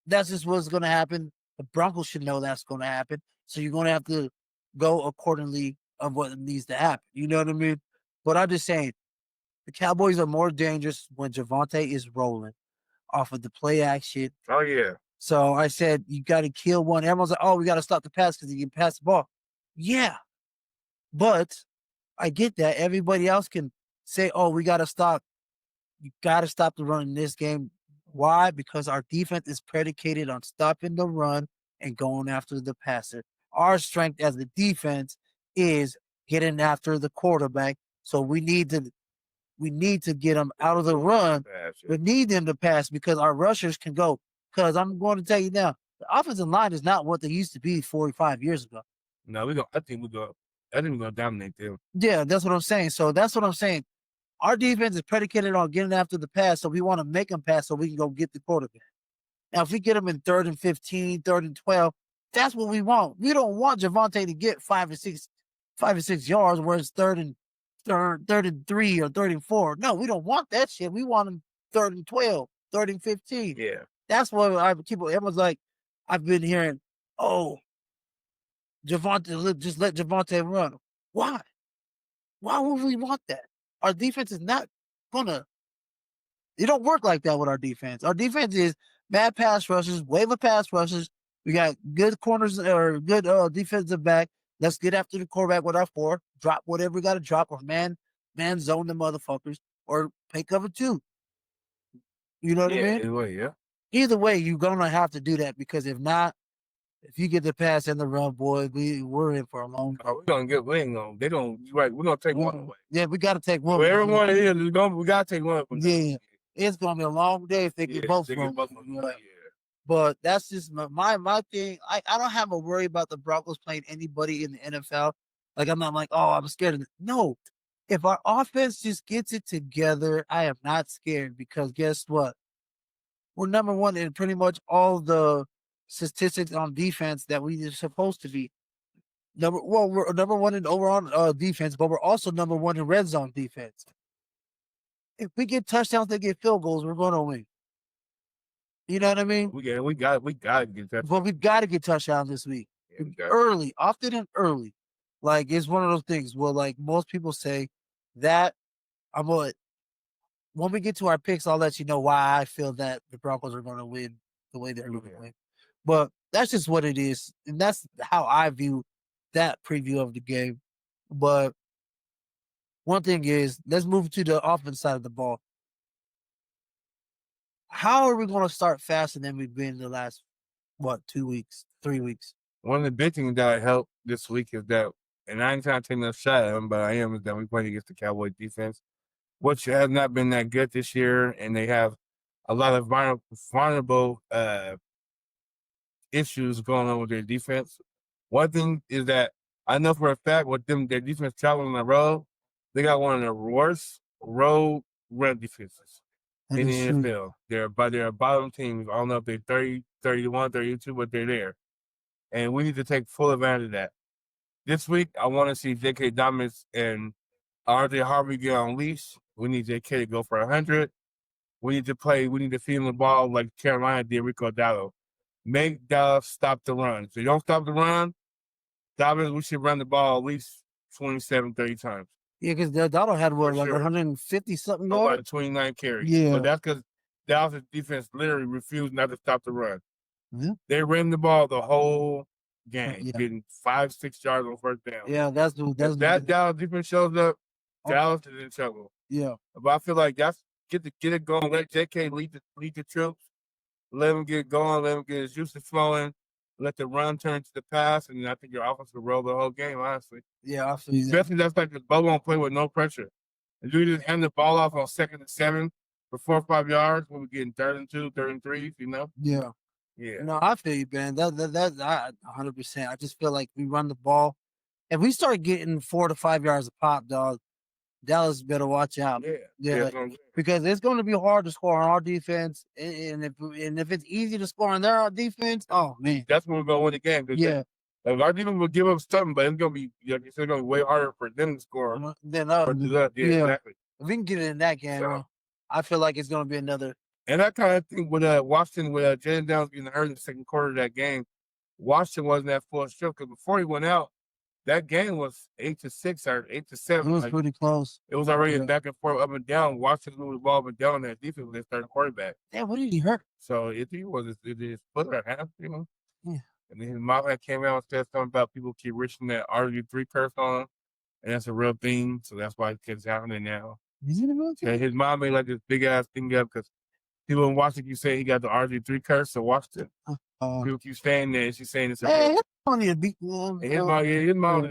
that's just what's going to happen. The Broncos should know that's going to happen. So you're going to have to go accordingly of what needs to happen. You know what I mean? But I'm just saying, the Cowboys are more dangerous when Javonte is rolling off of the play action. Oh, yeah. So I said, you got to kill one. Everyone's like, oh, we got to stop the pass because he can pass the ball. Yeah. But I get that. Everybody else can say, oh, we got to stop. You got to stop the run in this game. Why? Because our defense is predicated on stopping the run and going after the passer. Our strength as the defense is getting after the quarterback. So we need to get them out of the run. We need them to pass because our rushers can go. Because I'm going to tell you now, the offensive line is not what they used to be 45 years ago. No, I think we're gonna dominate them. Yeah, that's what I'm saying. So that's what I'm saying. Our defense is predicated on getting after the pass, so we want to make them pass so we can go get the quarterback. Now, if we get them in 3rd and 15, 3rd and 12, that's what we want. We don't want Javonte to get 5 or 6 yards where it's 3rd and 3 or 3rd and 4. No, we don't want that shit. We want him 3rd and 12, 3rd and 15. Yeah. That's what everyone's like, I've been hearing, oh, Javonte, just let Javonte run. Why? Why would we want that? Our defense is not gonna. It don't work like that with our defense. Our defense is bad pass rushers, wave of pass rushers. We got good corners or good defensive back. Let's get after the quarterback with our 4. Drop whatever we got to drop, or man zone the motherfuckers, or pay cover 2. You know what I mean? Either way, yeah. Either way, you're gonna have to do that because if not, if you get the pass and the run, boy, we're in for a long time. We're gonna get wing on. They don't. Right, we're gonna take one away. Yeah, we got to take one. Where everyone is, we gotta take one. Yeah, it's gonna be a long day if they get both from. But that's just my thing. I don't have a worry about the Broncos playing anybody in the NFL. Like I'm not like, oh, I'm scared of it. No, if our offense just gets it together, I am not scared because guess what? we're number one in pretty much all the statistics on defense that we are supposed to be. We're number one in overall defense, but we're also number one in red zone defense. If we get touchdowns, they get field goals, we're going to win. You know what I mean? We got to get that. But we've got to get touchdowns this week. Early, often and early. Like, it's one of those things where, like, most people say that when we get to our picks, I'll let you know why I feel that the Broncos are going to win the way they're going to win. But that's just what it is. And that's how I view that preview of the game. But one thing is, let's move to the offense side of the ball. How are we going to start faster than we've been the last, 2 weeks, 3 weeks? One of the big things that helped this week is that, and I ain't trying to take no shot at them, but I am, is that we played against the Cowboys defense, which has not been that good this year, and they have a lot of vulnerable issues going on with their defense. One thing is that I know for a fact with them, their defense traveling on the road, they got one of the worst road run defenses in the NFL. They're a bottom team. I don't know if they're 30, 31, 32, but they're there. And we need to take full advantage of that. This week, I want to see J.K. Dominance and RJ Harvey get on leash. We need J.K. to go for 100. We need to feed him the ball like Carolina did Rico Dallo. Make Dallas stop the run. If they don't stop the run, Dominance, we should run the ball at least 27, 30 times. Yeah, because Dallo had, 150-something yards? About 29 carries. Yeah. But that's because Dallas' defense literally refused not to stop the run. Mm-hmm. They ran the ball the whole game, getting 5-6 yards on first down. Yeah, that's that Dallas defense shows up. Dallas is in trouble. Yeah, but I feel like that's get it going. Let J.K. lead the troops. Let him get going. Let him get his juices flowing. Let the run turn to the pass, and I think your offense will roll the whole game. Honestly, yeah, absolutely. Especially that's like the bubble on play with no pressure. If you just hand the ball off on 2nd and 7 for 4 or 5 yards, when we're getting 3rd and 2, 3rd and 3, you know. Yeah. Yeah. No, I feel you, man. That 100%. I just feel like we run the ball. If we start getting 4 to 5 yards a pop, dog, Dallas better watch out. Yeah. Because it's going to be hard to score on our defense, and if it's easy to score on their defense, oh man, that's when we're going to win the game. Yeah. Like our defense will give up something, but it's going to be it's going to be way harder for them to score. Exactly. If we can get it in that game, I feel like it's going to be another. And I kind of think with Washington, with Jaden Downs getting hurt in the second quarter of that game, Washington wasn't at full strength because before he went out, that game was 8-6 or 8-7. It was pretty close. It was already back and forth, up and down. Washington moved the ball up and down that defense with their starting quarterback. Yeah, what did he hurt? So if he was his foot or half, you know. Yeah. And then his mom came out and said something about people keep reaching that RG3 curse on him, and that's a real thing. So that's why it's happening now. Is it a real thing? And his mom made like this big ass thing up because people in Washington keep saying he got the RG3 curse. So Washington, people keep saying that. And she's saying it's a real funny to beat them. his mom,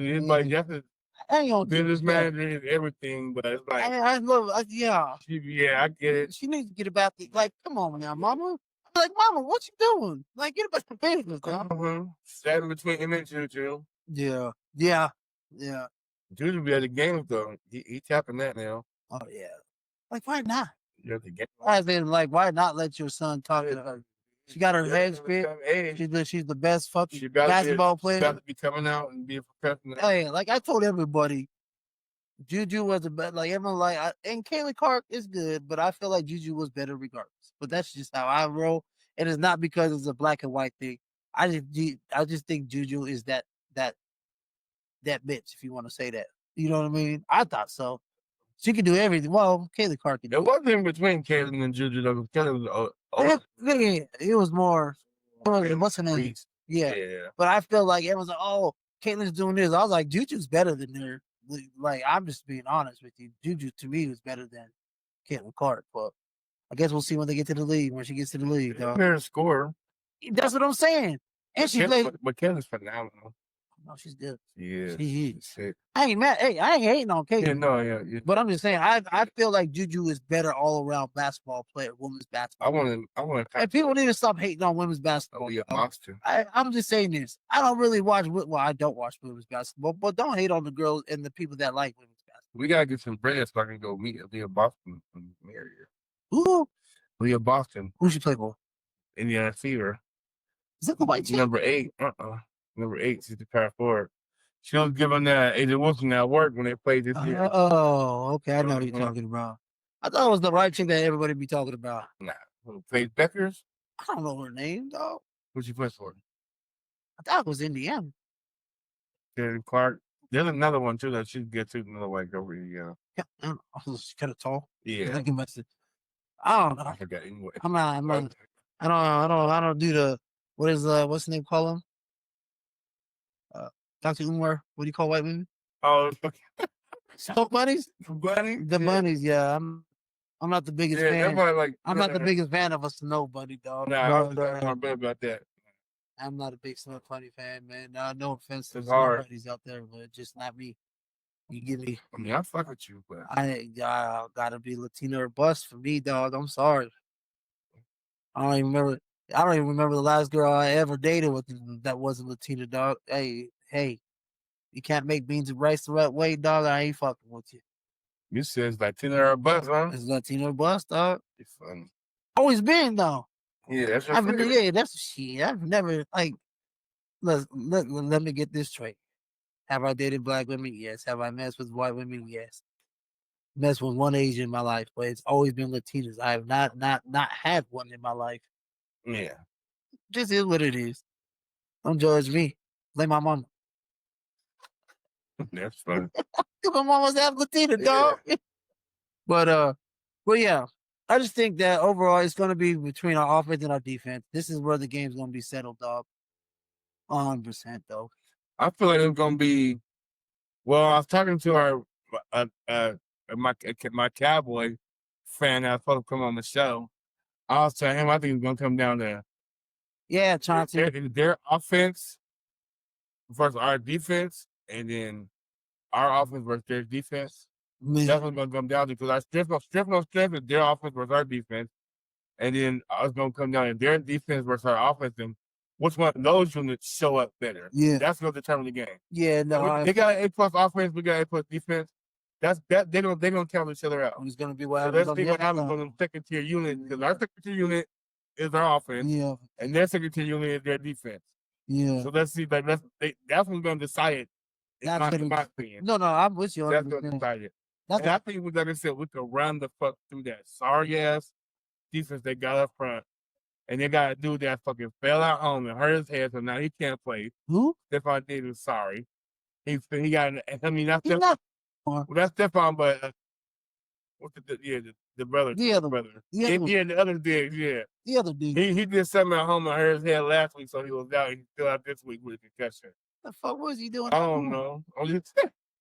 that's a business manager and everything, but it's like I love, I get it. She needs to get about the come on now, mama. I'm like, mama, what you doing? Like, get about the business, Standing between him and Juju. Yeah. Juju be at the game though. He tapping that now. Oh yeah. Like, why not? You're at the game. I mean, like, why not let your son talk to her? She got her head spit. She's the best fucking basketball player. She's about to be coming out and be a professional. Hey, like I told everybody, Juju was the best. Like everyone, and Kayla Clark is good, but I feel like Juju was better regardless. But that's just how I roll, and it's not because it's a black and white thing. I just think Juju is that bitch, if you want to say that. You know what I mean? I thought so. She could do everything. Well, Kayla Clark could do it. Wasn't in between Kayla and Juju though. Kayla was it was more. What's her name? Yeah. But I feel like everyone's like, oh, Caitlin's doing this. I was like, Juju's better than her. Like, I'm just being honest with you. Juju, to me, was better than Caitlin Clark. But I guess we'll see when they get to the league, when she gets to the league. Better score. That's what I'm saying. And she played. But Caitlin's phenomenal. No, she's good. Yeah. She is. I ain't mad. Hey, I ain't hating on Caitlin. Yeah, no, yeah. But I'm just saying, I feel like Juju is better all around basketball player, women's basketball. I want to. And people need to stop hating on women's basketball. Oh, yeah, monster. I'm just saying this. I don't really watch. Well, I don't watch women's basketball, but don't hate on the girls and the people that like women's basketball. We gotta get some bread so I can go meet a Boston from area. Who? We are Boston, Who she play for? Indiana Fever. Is that the white chick? Number 8. Number 8, she's the power forward. She was giving Adrian Wilson that work when they played this year. Oh, okay. I know what you're talking about. I thought it was the white chick that everybody be talking about. Nah. Who played Beckers? I don't know her name, dog. Who she play for? I thought it was Indiana. Terry Clark. There's another one too that she gets to another white girl. Yeah, I don't know. She's kind of tall. Yeah. I don't know. I forgot anyway. I'm not. I don't do the what's the name? Call him. Dr. Umar. What do you call white women? Oh, Smoke bunnies. Bunny. The bunnies. Yeah, I'm not the biggest fan. I'm not the biggest fan of a snow bunny, dog. Nah, I'm bad about that. I'm not a big Snow Bunny fan, man. No offense to It's Snow hard. Bunnies out there, but just not me. You get me? I mean, I fuck with you, but I gotta be Latino or bust for me, dog. I'm sorry. I don't even remember the last girl I ever dated with that wasn't Latina, dog. Hey, you can't make beans and rice the right way, dog. I ain't fucking with you. you said it's Latino or bust, huh? It's Latino or bust, dog. It's funny. Always been though. Yeah, that's your favorite. Yeah, that's shit. I've never like. Let me get this straight. Have I dated black women? Yes. Have I messed with white women? Yes. Messed with one Asian in my life, but it's always been Latinas. I have not had one in my life. Yeah. Just is what it is. Don't judge me. Blame my mama. That's funny. My mama's half Latina, dog. But yeah. I just think that overall it's gonna be between our offense and our defense. This is where the game's gonna be settled, dog. 100% though. I feel like it's gonna be. Well, I was talking to my Cowboy fan that was supposed to come on the show. I was telling him I think it's gonna come down to Chauncey. their offense versus our defense, and then our offense versus their defense. That's what's gonna come down to, because our strength is their offense versus our defense, and then it's gonna come down to their defense versus our offense, and which one of those units show up better. Yeah, that's gonna determine the game. Yeah, no, they got an A+ offense, we got A+ defense. That's that they don't cancel each other out. It's gonna be what happens. So let's see what happens on the second tier unit, because our second tier unit is our offense, and their second tier unit is their defense. Yeah. So let's see, like that's what's gonna decide it. In my opinion. No, I'm with you. That's gonna decide it. And I think, like I said, we could run the fuck through that sorry ass defense they got up front. And they got a dude that fucking fell out home and hurt his head, so now he can't play. Who? Stephon Diggs is sorry. He got. I mean, that's Stephon. Well, that's Stephon, but what's the brother? The other brother. The other Diggs. Yeah. The other dude. He did something at home and hurt his head last week, so he was out. He's still out this week with a concussion. The fuck was he doing? I don't know.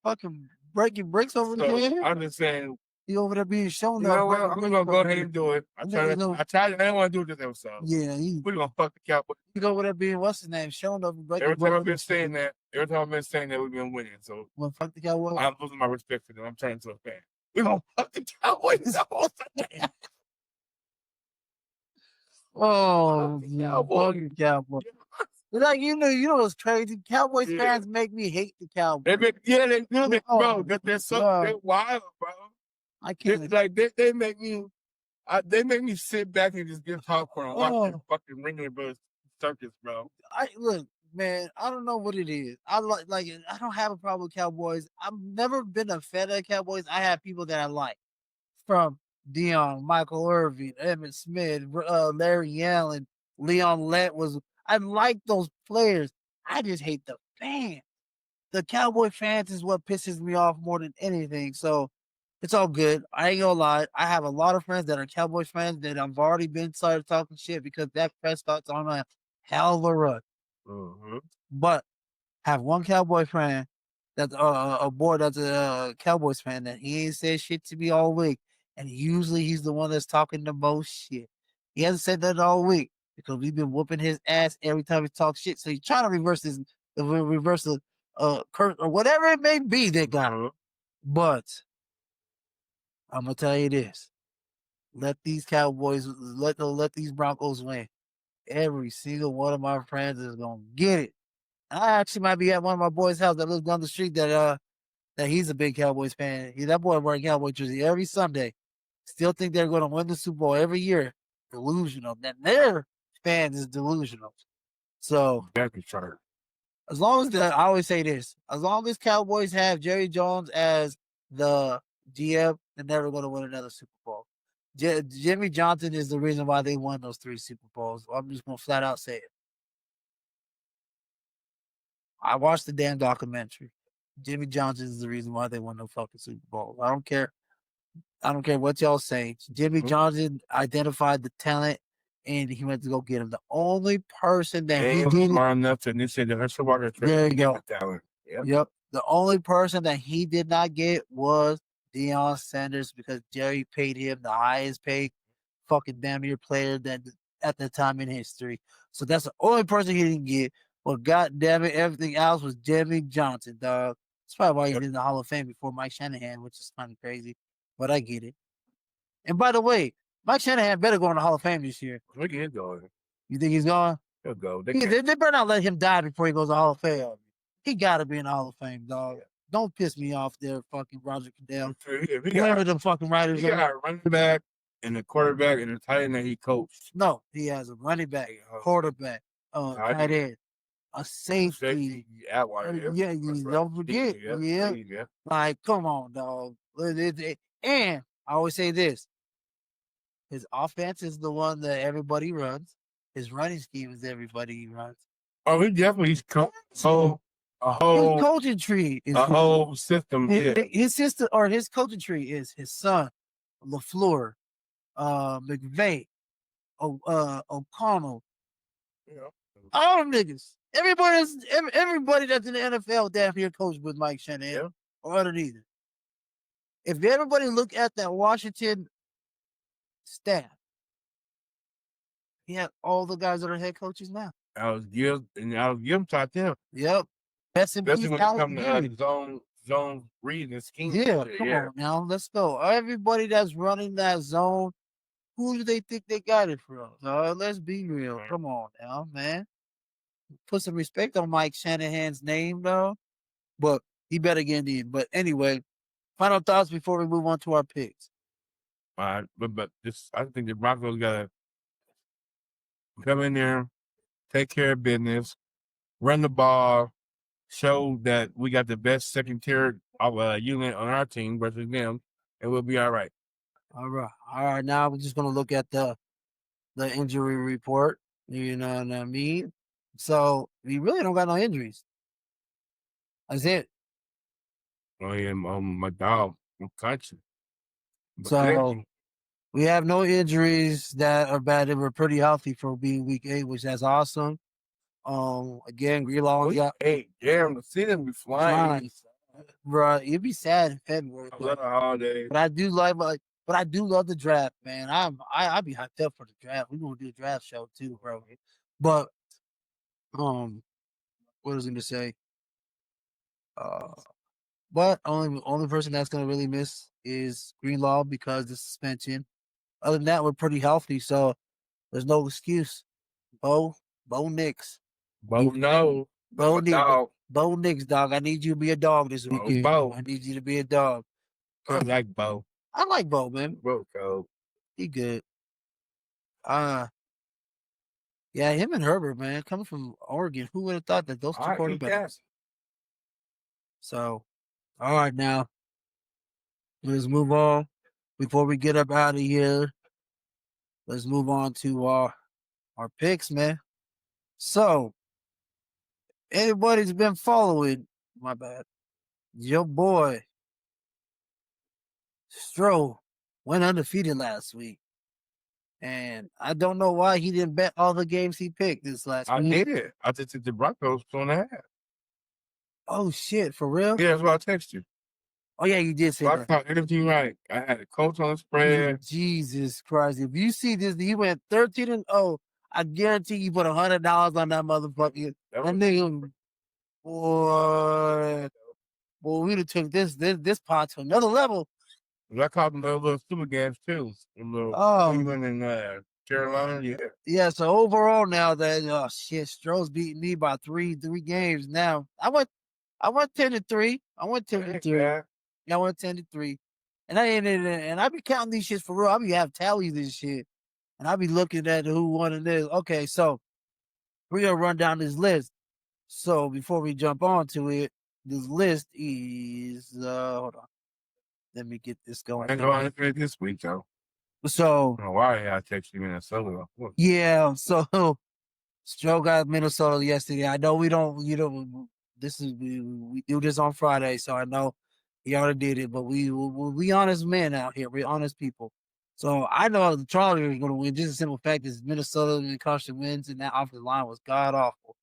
Fucking breaking bricks over there. I'm just saying. He over there being shown You up. know what? I'm gonna go ahead and do it. I didn't want to do it this episode. Yeah, we're gonna fuck the Cowboys. He go over there being what's his name? Showing up. Every time I've been saying that, we've been winning. So fuck the Cowboys. I'm losing my respect for them. I'm turning to a fan. We're gonna fuck the Cowboys. Oh, fucking Cowboys. Like you know what's crazy? Cowboys fans make me hate the Cowboys. They do, bro. They're so they're wild, bro. I can't. It's like they make me sit back and just get popcorn and watch the fucking Ringling Brothers circus, bro. Look, man, I don't know what it is. I like I don't have a problem with Cowboys. I've never been a fan of Cowboys. I have people that I like, from Dion, Michael Irvin, Emmitt Smith, Larry Allen, Leon Lett I like those players. I just hate the fans. The Cowboy fans is what pisses me off more than anything. So it's all good. I ain't gonna lie. I have a lot of friends that are Cowboys fans that I've already been started talking shit because Dak Prescott's on a hell of a run. Mm-hmm. But have one Cowboy fan that's a boy that's a Cowboys fan that he ain't said shit to me all week. And usually he's the one that's talking the most shit. He hasn't said that all week because we've been whooping his ass every time he talks shit. So he's trying to reverse the curse or whatever it may be that got him. But I'm gonna tell you this: let these Cowboys, let these Broncos win. Every single one of my friends is gonna get it. I actually might be at one of my boys' house that lives down the street that he's a big Cowboys fan. That boy wearing Cowboy jersey every Sunday. Still think they're gonna win the Super Bowl every year. delusional. That their fans is delusional. So Back is chart. as long as I always say this, as long as Cowboys have Jerry Jones as the GM, they're never going to win another Super Bowl. Jimmy Johnson is the reason why they won those 3 Super Bowls. I'm just going to flat out say it. I watched the damn documentary. Jimmy Johnson is the reason why they won the fucking Super Bowl. I don't care. I don't care what y'all say. Jimmy Johnson identified the talent and he went to go get him. The only person that he did smart enough to initiate the Herschel Walker trade. There you go. Talent. Yep. The only person that he did not get was Deion Sanders because Jerry paid him the highest paid fucking damn near player that at the time in history. So that's the only person he didn't get. But god damn it, everything else was Jimmy Johnson, dog. That's probably why he's in the Hall of Fame before Mike Shanahan, which is kind of crazy. But I get it. And by the way, Mike Shanahan better go in the Hall of Fame this year. Look at him going. You think he's going? He'll go. They better not let him die before he goes to the Hall of Fame. He got to be in the Hall of Fame, dog. Don't piss me off there, fucking Roger Goodell. Whoever the fucking writers he are. got a running back and a quarterback and a tight end that he coached. No, he has a running back, quarterback, tight end, a safety. Yeah, you don't forget. Yeah. Like, come on, dog. And I always say this. His offense is the one that everybody runs. His running scheme is everybody runs. Oh, he definitely his whole his coaching tree is a whole system. His sister or his coaching tree is his son, LaFleur, McVay, O'Connell. All them niggas. Everybody that's in the NFL damn near coached with Mike Shanahan or underneath it. If everybody look at that Washington staff, he had all the guys that are head coaches now. I was give top them. Yep. Best in peace. When it comes to zone reading and scheme. Yeah, come on now. Let's go. Everybody that's running that zone, who do they think they got it from? Let's be real. Come on now, man. Put some respect on Mike Shanahan's name, though. But he better get in. But anyway, final thoughts before we move on to our picks. But I think the Broncos gotta come in there, take care of business, run the ball, show that we got the best second tier unit on our team versus them, and we'll be all right. All right. Now we're just gonna look at the injury report. You know what I mean? So we really don't got no injuries. That's it. I am my dog. I'm country. So we have no injuries that are bad. They were pretty healthy for being week 8, which that's awesome. Again, Greenlaw got 8. Damn, the season be flying. Bro, it'd be sad in February. But I do love the draft, man. I be hyped up for the draft. We're gonna do a draft show too, bro. But what was I gonna say? But only person that's gonna really miss is Greenlaw because the suspension. Other than that, we're pretty healthy, so there's no excuse. Bo Nix. Bo Nix, dog. I need you to be a dog this weekend. Bo. I need you to be a dog. I like Bo. I like Bo, man. Bo, cold. He good. Yeah, him and Herbert, man, coming from Oregon. Who would have thought that those two quarterbacks? So, all right, now let's move on. Before we get up out of here, let's move on to our picks, man. So, anybody's been following, my bad, your boy Stro went undefeated last week. And I don't know why he didn't bet all the games he picked this last week. I did. I just took the Broncos 2.5. Oh, shit, for real? Yeah, that's what I texted you. Oh, yeah, you did say so that. I caught everything right. I had a coach on the spread. Jesus Christ. If you see this, he went 13-0. I guarantee you put $100 on that motherfucker. That nigga, boy, we'd have took this pot to another level. I caught them little super games too. Cleveland and Carolina, yeah. Yeah, so overall now that Stroh's beating me by three games now. I went 10-3. I went 10-3. Yeah, I went 10-3. And I be counting these shits for real. I be have tallies and shit. and I'll be looking at who won it is. Okay, so we're gonna run down this list. So before we jump on to it, this list is hold on. Let me get this going. I ain't going to this week though. So I don't know why I text you Minnesota. yeah, so Stroh got Minnesota yesterday. I know we don't, this is we do this on Friday, so I know he already did it, but we honest men out here. We're honest people. So I know the Chargers are going to win. Just a simple fact is Minnesota and Carson wins, and that offensive line was god awful.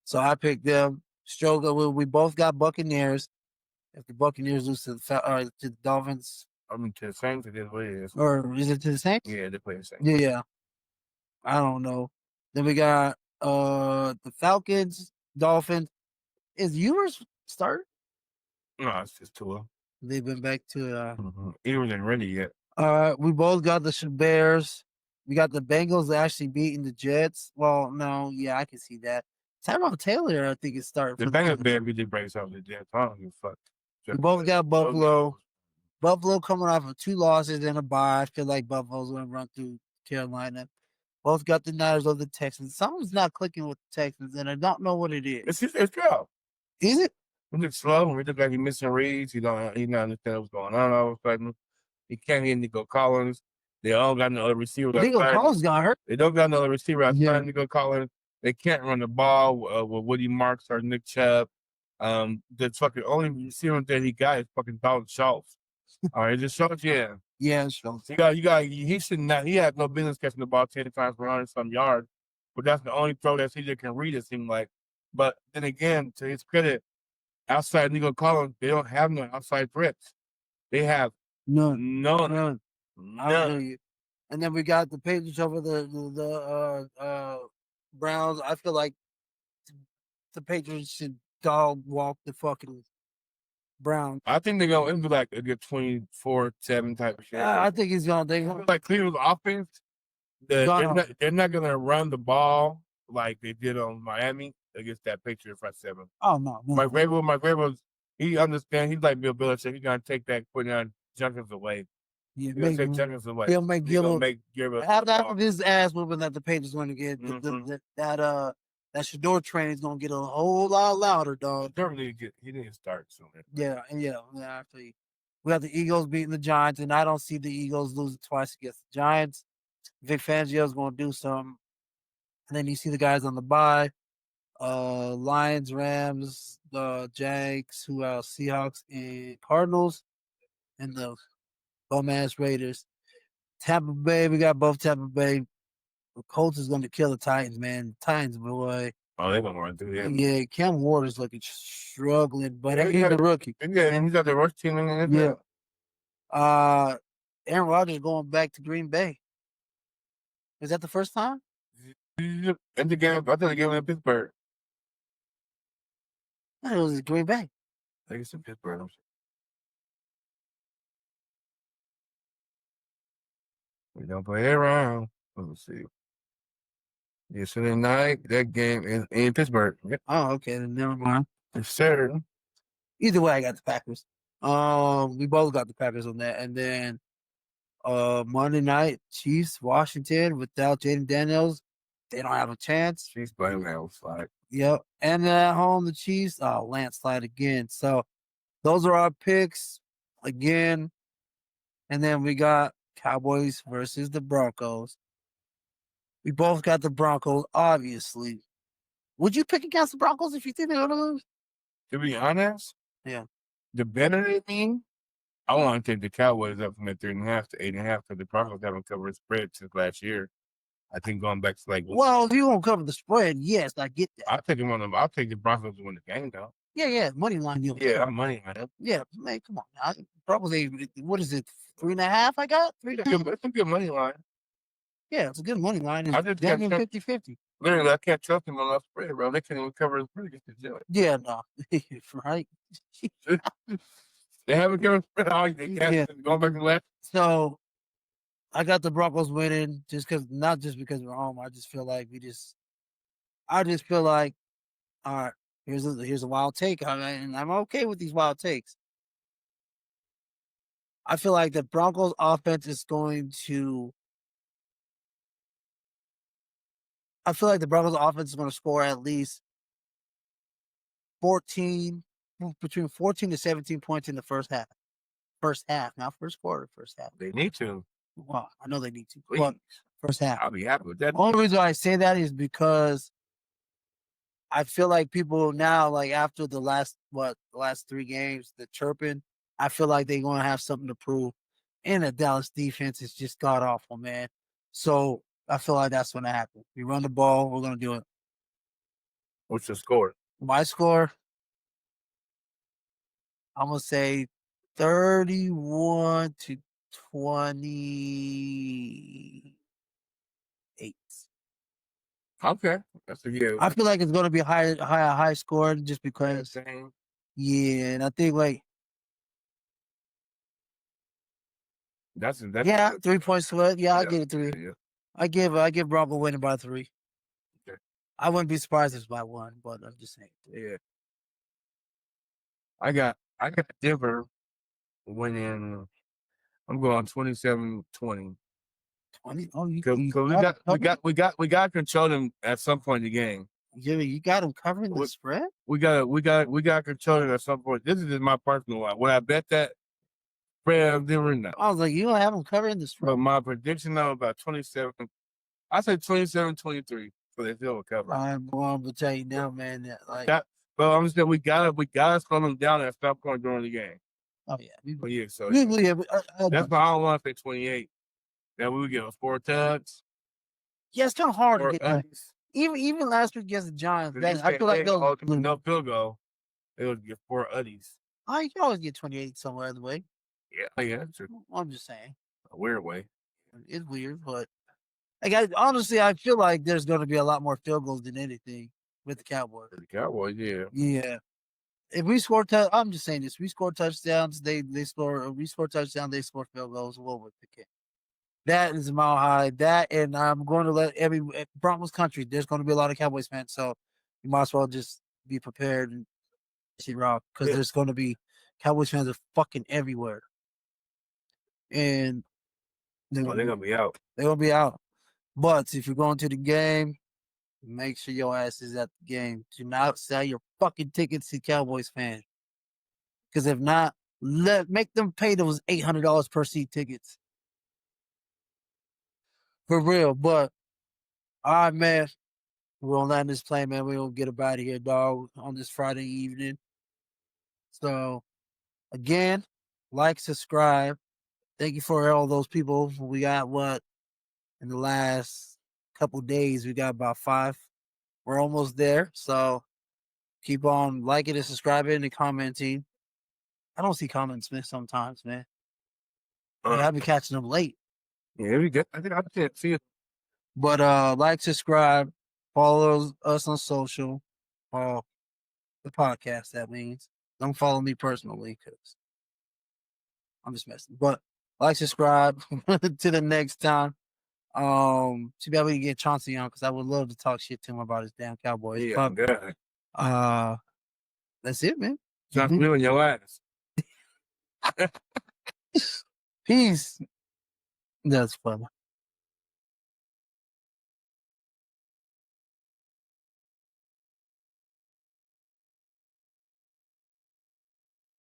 So I picked them. Stroh, we both got Buccaneers. If the Buccaneers lose to the Dolphins, I mean, to the Saints, it is what it is. or is it to the Saints? Yeah, they play the Saints. Yeah. I don't know. Then we got the Falcons, Dolphins. Is yours start? No, it's just Tua. They've been back to He wasn't ready yet. we both got the Bears. We got the Bengals actually beating the Jets. Well, no, yeah, I can see that. Tyrod Taylor, I think, is starting. The Bengals better beat the Braves out of the Jets. I don't give a fuck. We both got Buffalo. Buffalo coming off of 2 losses and a bye. I feel like Buffalo's going to run through Carolina. Both got the Niners of the Texans. Something's not clicking with the Texans, and I don't know what it is. It's go. Is it? We look slow. We look like he's missing reads. He not understand what's going on all of a sudden. He can't hear Nico Collins. They all got another receiver. Nico Collins got hurt. They don't got another receiver outside Nico Collins. They can't run the ball with Woody Marks or Nick Chubb. The fucking only receiver that he got is fucking Dalton Schultz. All right, just Schultz, yeah. Yeah, Schultz. He should not. He had no business catching the ball 10 times for 100-some yards. But that's the only throw that CJ can read, it seemed like. But then again, to his credit, outside Nico Collins, they don't have no outside threats. They have none. And then we got the Patriots over the Browns. I feel like the Patriots should dog walk the fucking Browns. I think they're going to be like a good 24-7 type of shit. I think he's going to. Like Cleveland's offense, they're not going to run the ball like they did on Miami against that Patriot front seven. Oh, no. Mike Vrabel, he understands. He's like Bill Belichick. He's going to take that, putting on Jenkins away. Yeah, He'll make Gilbert have that of his ass whooping that the Patriots going to get. That Shador train is going to get a whole lot louder, dog. He need to start soon. Yeah. Actually, we got the Eagles beating the Giants, and I don't see the Eagles losing twice against the Giants. Vic Fangio's going to do something. And then you see the guys on the bye. Lions, Rams, the Jags, who else? Seahawks and Cardinals, and the bum-ass Raiders. Tampa Bay, we got both Tampa Bay. The Colts is going to kill the Titans, man. Titans, boy. Oh, they're going to run through that. Yeah, Cam Ward is looking struggling, but he's a rookie. Yeah, and he's got the worst team in the NFL. Yeah. Aaron Rodgers going back to Green Bay. Is that the first time? And the game, I thought the game was in Pittsburgh. I thought it was Green Bay. I think it's in Pittsburgh. We don't play around. Let's see. Yesterday night, that game is in Pittsburgh. Yep. Oh, okay. Then never mind. It's Saturday. Either way, I got the Packers. We both got the Packers on that. And then Monday night, Chiefs, Washington, without Jaden Daniels, they don't have a chance. Chiefs by landslide. Yep. And at home, the Chiefs, landslide again. So those are our picks again. And then we got Cowboys versus the Broncos. We both got the Broncos, obviously. Would you pick against the Broncos if you think they're going to lose? To be honest, yeah. The better they mean, I want to take the Cowboys up from that 3.5 to 8.5 because the Broncos haven't covered a spread since last year. I think going back to like. Well, if you won't cover the spread, yes, I get that. I'll take them on them. I'll take the Broncos to win the game, though. Yeah, money line. Yeah, I'm money line. Yeah, man, come on. Probably, what is it, 3.5 I got? 3.5? It's a good money line. Yeah, it's a good money line. I just can't 50-50. Literally, I can't trust them on that spread, bro. They can't even cover the spread against the Jets. Yeah, no. Right? They haven't covered the spread all year. Going back to last. So, I got the Broncos winning not just because we're home. I just feel like all right, here's a wild take. And I'm okay with these wild takes. I feel like the Broncos offense is going to I feel like the Broncos offense is going to score at least 14, between 14 to 17 points in the first half. First half, not first quarter, first half. They need to. Well, I know they need to. Please. But first half. I'll be happy with that. The only reason I say that is because I feel like people now, like after the last 3 games, the chirping, I feel like they're going to have something to prove. And the Dallas defense is just god awful, man. So I feel like that's going to happen. We run the ball, we're going to do it. What's the score? My score, I'm going to say 31 to 28. Okay, that's a good. I feel like it's going to be high score just because. Same. Yeah, and I think like That's 3 points to it. Yeah, I give it 3. Yeah. I give Bronco winning by 3. Okay. I wouldn't be surprised if it's by 1, but I'm just saying. Yeah. I got Denver winning. I'm going 27-20. 20. Oh, We got to control them at some point in the game. You got them covering the spread. We got to control them at some point. This is just my personal one. Would I bet that spread Denver? No. I was like, you don't have them covering the spread. But my prediction now about 27. I say 27-23 for the field cover. I'm going to tell you now, man. But I'm saying we gotta slow them down at some point during the game. Oh yeah, So that's why I don't want to say 28. That we would get 4 tugs. Yeah, it's kind of hard to get that. even last week against the Giants. I feel like they'll no field goal. They would get 4 uddies. You can always get 28 somewhere in the way. Yeah, that's true. I'm just saying. A weird way. It's weird, but honestly, I feel like there's going to be a lot more field goals than anything with the Cowboys. The Cowboys, yeah. Yeah. If we score, I'm just saying this. We score touchdowns, they score. We score touchdowns, they score field goals. What would the kick? That is a mile high. That, and I'm going to let every Broncos country. There's going to be a lot of Cowboys fans, so you might as well just be prepared and see rock because there's going to be Cowboys fans are fucking everywhere, and they're gonna be out. They're gonna be out. But if you're going to the game, make sure your ass is at the game. Do not sell your fucking tickets to Cowboys fans. Because if not, make them pay those $800 per seat tickets. For real. But, all right, man. We're going to land this plane, man. We're going to get up out of here, dog, on this Friday evening. So, again, like, subscribe. Thank you for all those people. We got in the last couple days, we got about 5. We're almost there. So keep on liking and subscribing and commenting. I don't see comments, man, sometimes, man. I've been catching them late. Yeah, we good. I think I can't see it. But like, subscribe, follow us on social. The podcast, that means. Don't follow me personally because I'm just messing. But like, subscribe to the next time. Too bad we can get Chauncey on because I would love to talk shit to him about his damn Cowboys. Yeah, good. That's it, man. Stop feeling your ass. Peace. That's funny.